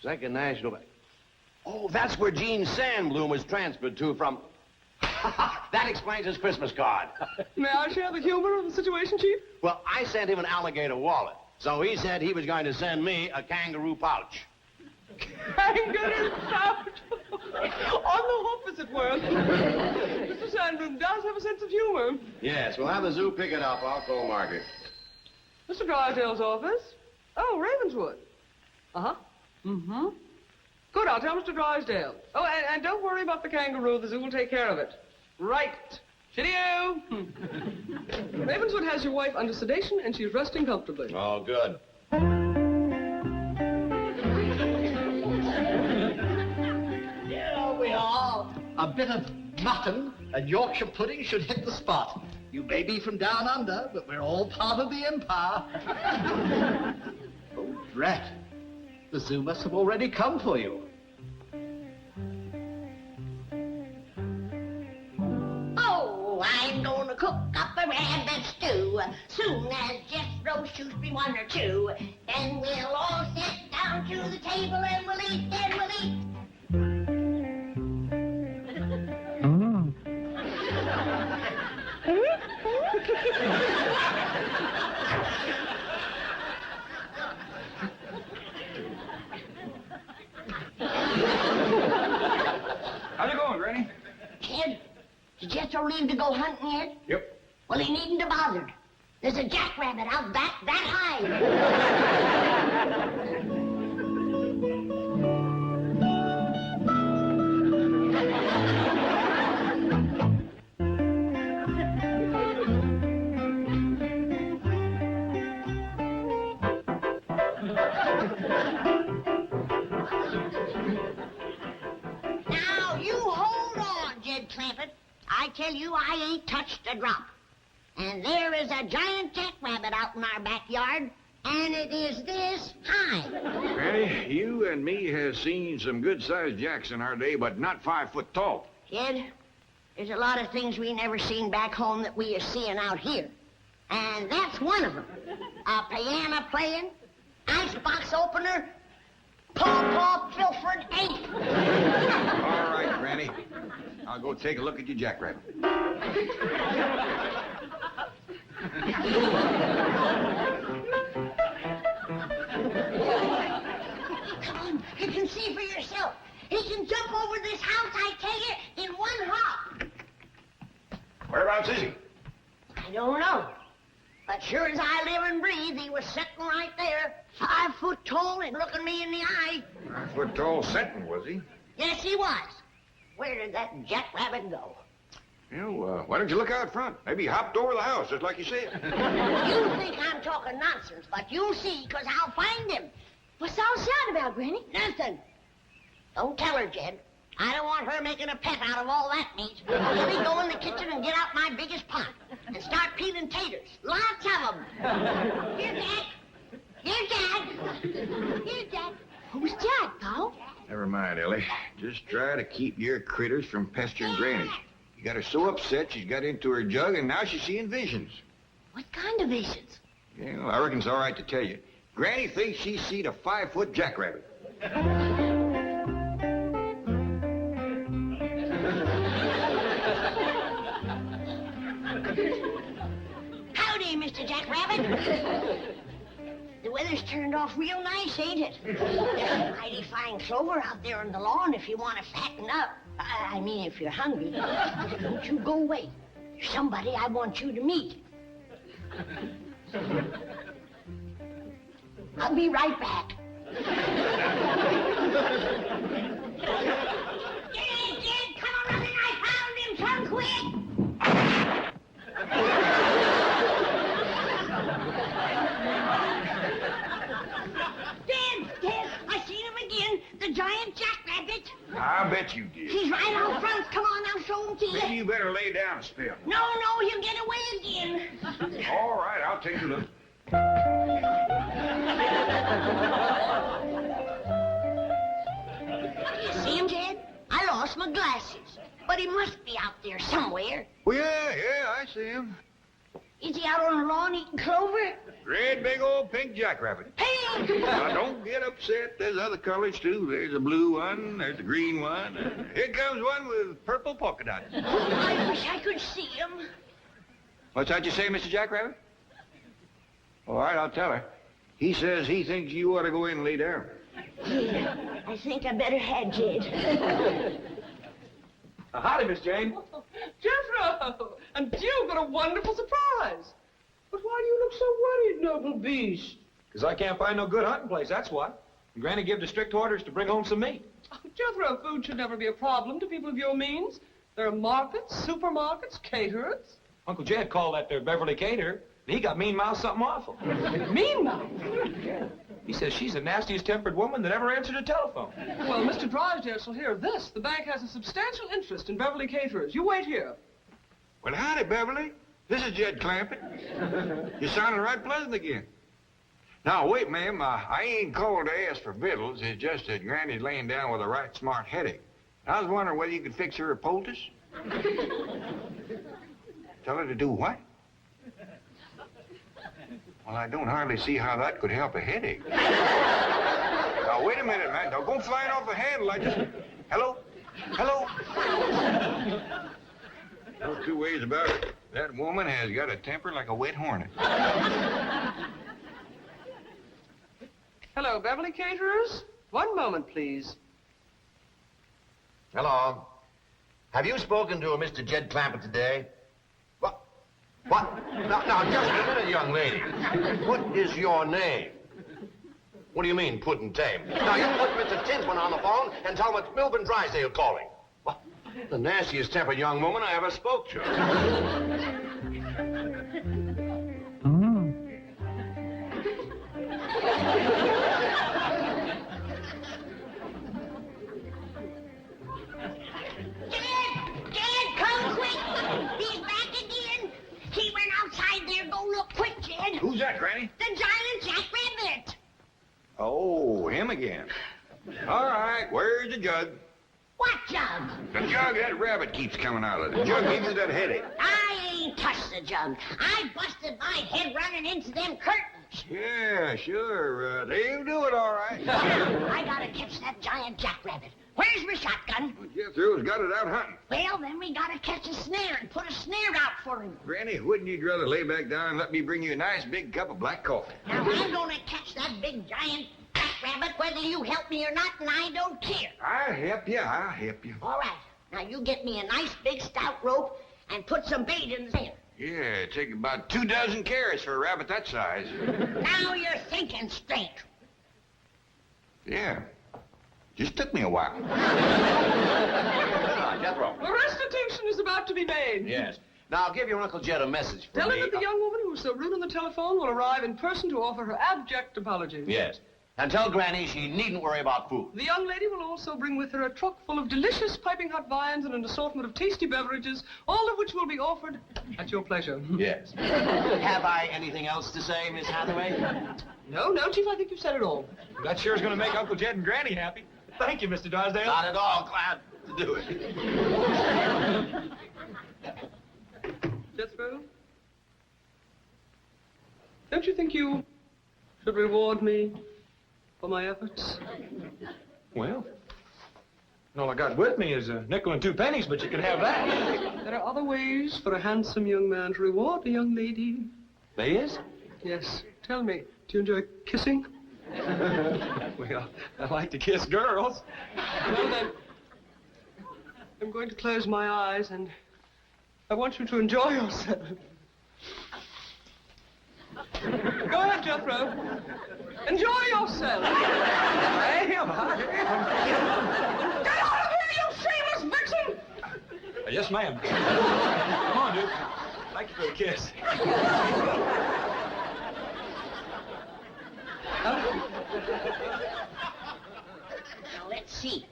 Second National Bank. Oh, that's where Gene Sandbloom was transferred to from... That explains his Christmas card. May I share the humor of the situation, Chief? Well, I sent him an alligator wallet, so he said he was going to send me a kangaroo pouch. Kangaroo pouch? On the hoof, as it were. Mr. Sandbloom does have a sense of humor. Yes, we'll have the zoo pick it up. I'll call Margaret. Mr. Drysdale's office? Oh, Ravenswood. Uh-huh. Mm-hmm. Good, I'll tell Mr. Drysdale. Oh, and don't worry about the kangaroo. The zoo will take care of it. Right. Cheerio! Ravenswood has your wife under sedation, and she's resting comfortably. Oh, good. Here we are. A bit of mutton and Yorkshire pudding should hit the spot. You may be from down under, but we're all part of the empire. Oh, drat. The zoo must have already come for you. Oh, I'm gonna cook up a rabbit stew. Soon as Jethro shoots me one or two, then we'll all sit down to the table and we'll eat, and we'll eat. How's it going, Granny? Kid, did Jethro leave to go hunting yet? Yep. Well, he needn't have bothered. There's a jackrabbit out back that high. Now, you hold on, Jed Clampett. I tell you, I ain't touched a drop. And there is a giant jackrabbit out in our backyard, and it is this high. Granny, you and me has seen some good-sized jacks in our day, but not 5 foot tall. Kid, there's a lot of things we never seen back home that we are seeing out here. And that's one of them. A piano playing, icebox opener, paw Filford ape. All right, Granny. I'll go take a look at your jackrabbit. Come on, you can see for yourself. He can jump over this house, I tell you, in one hop. Whereabouts is he? I don't know. But sure as I live and breathe, he was sitting right there, 5 foot tall and looking me in the eye. 5 foot tall setting, was he? Yes, he was. Where did that jackrabbit go? Well, why don't you look out front? Maybe he hopped over the house, just like you said. You think I'm talking nonsense, but you'll see, because I'll find him. What's all sad about, Granny? Nothing. Don't tell her, Jed. I don't want her making a pet out of all that meat. Let me go in the kitchen and get out my biggest pot and start peeling taters. Lots of them. Here, Jack. Here, Jack. Here, Jack. Who's Jack, Paul? Never mind, Elly. Just try to keep your critters from pestering Granny. You got her so upset she's got into her jug, and now she's seeing visions. What kind of visions? Yeah, well, I reckon it's all right to tell you. Granny thinks she's seen a 5 foot jackrabbit. Howdy, Mr. Jackrabbit. The weather's turned off real nice, ain't it? There's some mighty fine clover out there on the lawn if you want to fatten up. I mean, if you're hungry. Don't you go away. There's somebody I want you to meet. I'll be right back. Jed, come on, running. I found him. Come quick. Dad, I seen him again. The giant jackrabbit. I bet you did. He's right out front. Come on, I'll show him to you. Maybe you better lay down a spell. No, he'll get away again. All right, I'll take a look. You see him, Jed? I lost my glasses. But he must be out there somewhere. Well, yeah, I see him. Is he out on the lawn eating clover? Great big old pink jackrabbit. Pink! Now, don't get upset. There's other colors, too. There's a blue one. There's a green one. Here comes one with purple polka dots. I wish I could see him. What's that you say, Mr. Jackrabbit? All right, I'll tell her. He says he thinks you ought to go in and lay down. Yeah, I think I better had Jed. Howdy, Miss Jane. Jethro! And you got a wonderful surprise. But why do you look so worried, noble beast? Because I can't find no good hunting place, that's what. Granny gave the strict orders to bring home some meat. Oh, Jethro, food should never be a problem to people of your means. There are markets, supermarkets, caterers. Uncle Jed called that there Beverly caterer, and he got mean-mouthed something awful. Mean-mouthed? Yeah. He says she's the nastiest tempered woman that ever answered a telephone. Well, Mr. Drysdale shall hear this. The bank has a substantial interest in Beverly caterers. You wait here. Well, howdy, Beverly. This is Jed Clampett. You're sounding right pleasant again. Now, wait, ma'am. I ain't called to ask for victuals. It's just that Granny's laying down with a right smart headache. I was wondering whether you could fix her a poultice. Tell her to do what? Well, I don't hardly see how that could help a headache. Now, wait a minute, man. Don't go flying off the handle. I just... Hello? Hello? No two ways about it. That woman has got a temper like a wet hornet. Hello, Beverly caterers. One moment, please. Hello. Have you spoken to a Mr. Jed Clampett today? What? Now, just a minute, young lady. What is your name? What do you mean, put and tame? Now, you put Mr. Tinsman on the phone and tell him it's Milburn Drysdale calling. What? The nastiest tempered young woman I ever spoke to. Who's that, Granny? The Giant Jackrabbit. Oh, him again. All right, where's the jug? What jug? The jug that rabbit keeps coming out of. The jug gives you that headache. I ain't touched the jug. I busted my head running into them curtains. Yeah, sure. They'll do it all right. I gotta catch that Giant Jackrabbit. Where's my shotgun? Well, Jethro's got it out hunting. Well, then we gotta catch a snare and put a snare out for him. Granny, wouldn't you rather lay back down and let me bring you a nice big cup of black coffee? Now, I'm gonna catch that big Giant Jackrabbit whether you help me or not, and I don't care. I'll help you. All right. Now, you get me a nice big stout rope and put some bait in the snare. Yeah, take about 2 dozen carrots for a rabbit that size. Now you're thinking straight. Yeah. Just took me a while. Jethro. A restitution is about to be made. Yes. Now, I'll give your Uncle Jed a message for Tell me. him that the young woman who was so rude on the telephone will arrive in person to offer her abject apologies. Yes. And tell Granny she needn't worry about food. The young lady will also bring with her a truck full of delicious piping hot viands and an assortment of tasty beverages, all of which will be offered at your pleasure. Yes. Have I anything else to say, Miss Hathaway? No, Chief, I think you've said it all. That sure is going to make Uncle Jed and Granny happy. Thank you, Mr. Drysdale. Not at all. Glad to do it. Jethro? Don't you think you should reward me for my efforts? Well, all I got with me is a nickel and 2 pennies, but you can have that. There are other ways for a handsome young man to reward a young lady. There is? Yes. Tell me, do you enjoy kissing? Well, I like to kiss girls. Well, then, I'm going to close my eyes, and I want you to enjoy yourself. Go ahead, Jethro. Enjoy yourself. I am. Get out of here, you shameless vixen! Yes, ma'am. Come on, Duke. Thank you for the kiss. Now, let's see.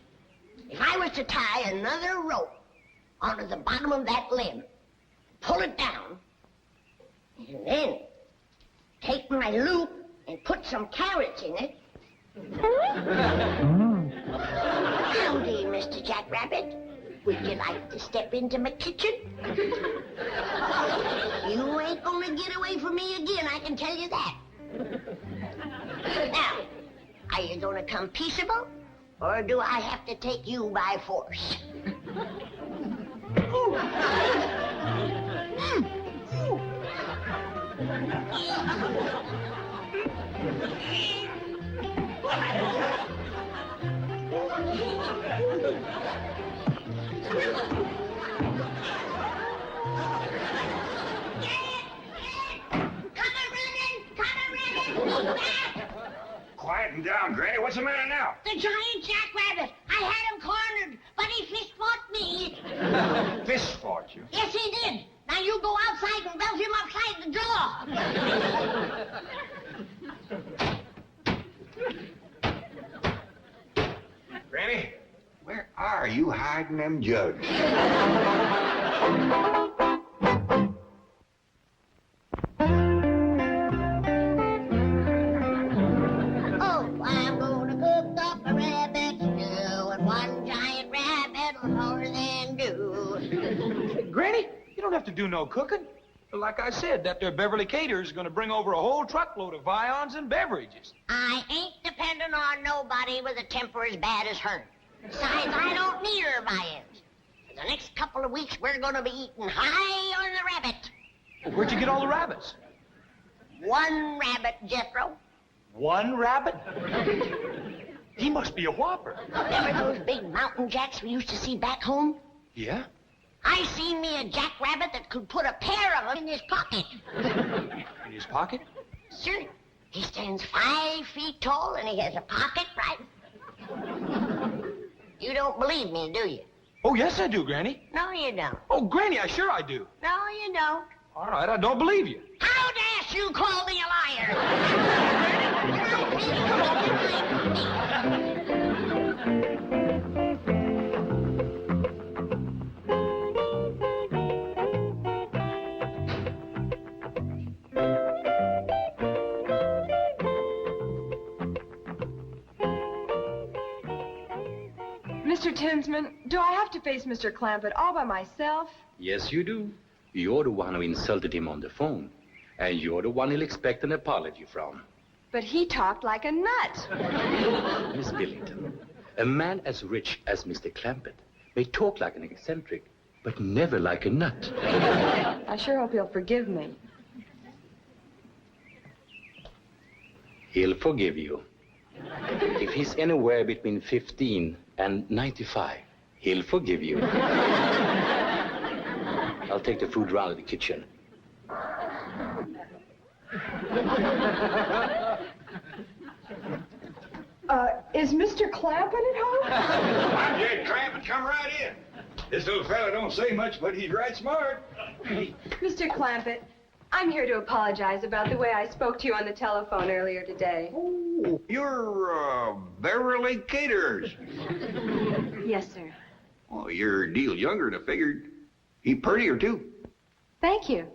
If I was to tie another rope onto the bottom of that limb, pull it down, and then take my loop and put some carrots in it. Howdy, Mr. Jackrabbit. Would you like to step into my kitchen? You ain't gonna get away from me again, I can tell you that. Now, are you gonna come peaceable, or do I have to take you by force? Quieten down, Granny. What's the matter now? The giant jackrabbit. I had him cornered, but he fist-fought me. Fist fought you. Yes, he did. Now you go outside and belt him upside the jaw. Granny, where are you hiding them jugs? Oh, I'm gonna cook up a rabbit stew, and one giant rabbit will more than do. Granny, you don't have to do no cooking. Like I said, that there Beverly Cater's gonna bring over a whole truckload of viands and beverages. I ain't depending on nobody with a temper as bad as her. Besides, I don't need her viands. For the next couple of weeks, we're gonna be eating high on the rabbit. Well, where'd you get all the rabbits? One rabbit, Jethro. One rabbit? He must be a whopper. Remember those big mountain jacks we used to see back home? Yeah? I seen me a jackrabbit that could put a pair of them in his pocket. In his pocket? Sure. He stands 5 feet tall and he has a pocket right. You don't believe me, do you? Oh, yes, I do, Granny. No, you don't. Oh, Granny, I sure I do. No, you don't. All right, I don't believe you. How dare you call me a liar? Mr. Tinsman, do I have to face Mr. Clampett all by myself? Yes, you do. You're the one who insulted him on the phone. And you're the one he'll expect an apology from. But he talked like a nut. Miss Billington, a man as rich as Mr. Clampett may talk like an eccentric, but never like a nut. I sure hope he'll forgive me. He'll forgive you. If he's anywhere between 15 and 95, he'll forgive you. I'll take the food round to the kitchen. Is Mr. Clampett at home? I'm Jed Clampett. Come right in. This little fella don't say much, but he's right smart. Mr. Clampett, I'm here to apologize about the way I spoke to you on the telephone earlier today. Oh, you're, Beverly Caterers. Yes, sir. Oh, you're a deal younger than I figured. He prettier, too. Thank you.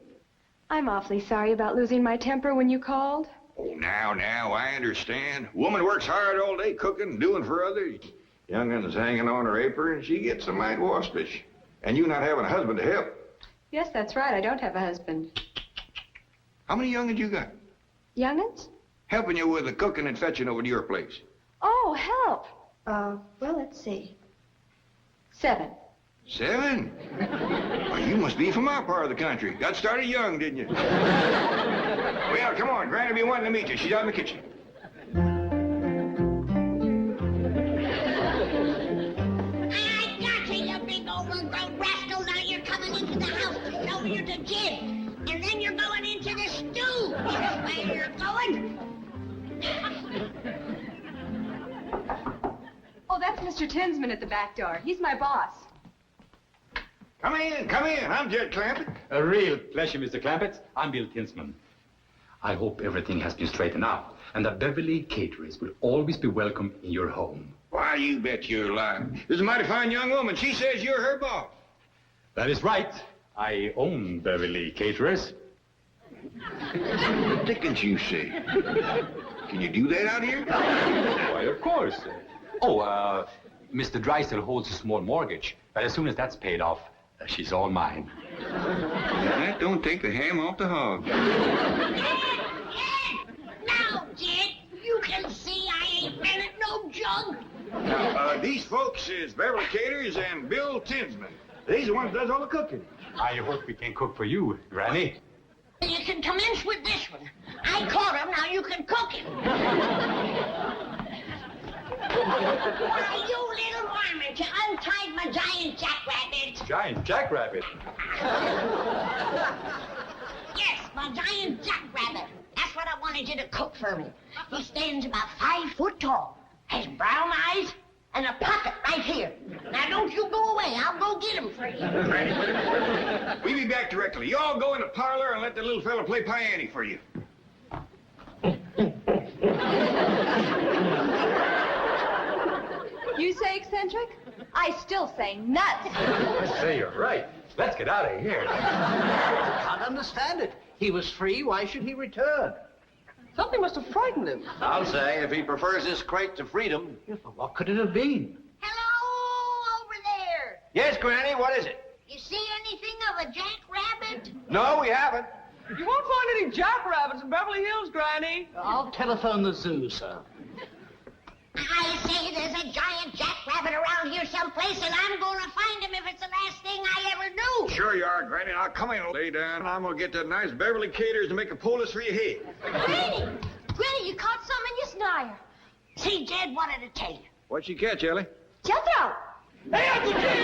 I'm awfully sorry about losing my temper when you called. Oh, now, I understand. Woman works hard all day cooking, doing for others. Young'un's hanging on her apron, she gets a mite waspish. And you not having a husband to help. Yes, that's right. I don't have a husband. How many young'uns you got? Young'uns? Helping you with the cooking and fetching over to your place. Oh, help. Well, let's see. 7. 7? Well, you must be from our part of the country. Got started young, didn't you? Well, come on. Granny be wanting to meet you. She's out in the kitchen. I got you, you big overgrown rascal. Now you're coming into the house to show you to Jim. And then you're going into the stew. That's where you're going. Oh, that's Mr. Tinsman at the back door. He's my boss. Come in, come in. I'm Jed Clampett. A real pleasure, Mr. Clampett. I'm Bill Tinsman. I hope everything has been straightened out and that Beverly Caterers will always be welcome in your home. Why, you bet you're lying. This is a mighty fine young woman. She says you're her boss. That is right. I own Beverly Caterers. What dickens you say? Can you do that out here? Why, of course. Oh, Mr. Drysdale holds a small mortgage, but as soon as that's paid off, she's all mine. That don't take the ham off the hog. Now, Jed, you can see I ain't been at no jug. Now, these folks is Beverly Caterers and Bill Tinsman. These are the ones that does all the cooking. I hope we can cook for you, Granny. You can commence with this one. I caught him, now you can cook him. Why, you little varmint, you untied my giant jackrabbit. Giant Jackrabbit? Yes, my giant jackrabbit. That's what I wanted you to cook for me. He stands about 5 foot tall, has brown eyes and a pocket right here. Now, don't you go away. I'll go get him for you. Granny, we'll be back directly. You all go in the parlor and let the little fella play Piany for you. You say eccentric? I still say nuts. I say you're right. Let's get out of here. I can't understand it. He was free. Why should he return? Something must have frightened him. I'll say, if he prefers this crate to freedom. Yeah, but what could it have been? Hello, over there. Yes, Granny, what is it? You see anything of a jackrabbit? No, we haven't. You won't find any jackrabbits in Beverly Hills, Granny. I'll telephone the zoo, sir. I say there's a giant jackrabbit around here someplace, and I'm going to find him if it's the last thing I ever do. Sure you are, Granny. Now, come in, lay down, and I'm going to get that nice Beverly Caters to make a poultice for your head. Granny! Granny, you caught some in your snire. See, Jed wanted to tell you. What'd she catch, Elly? Jethro! Hey, Uncle Jed!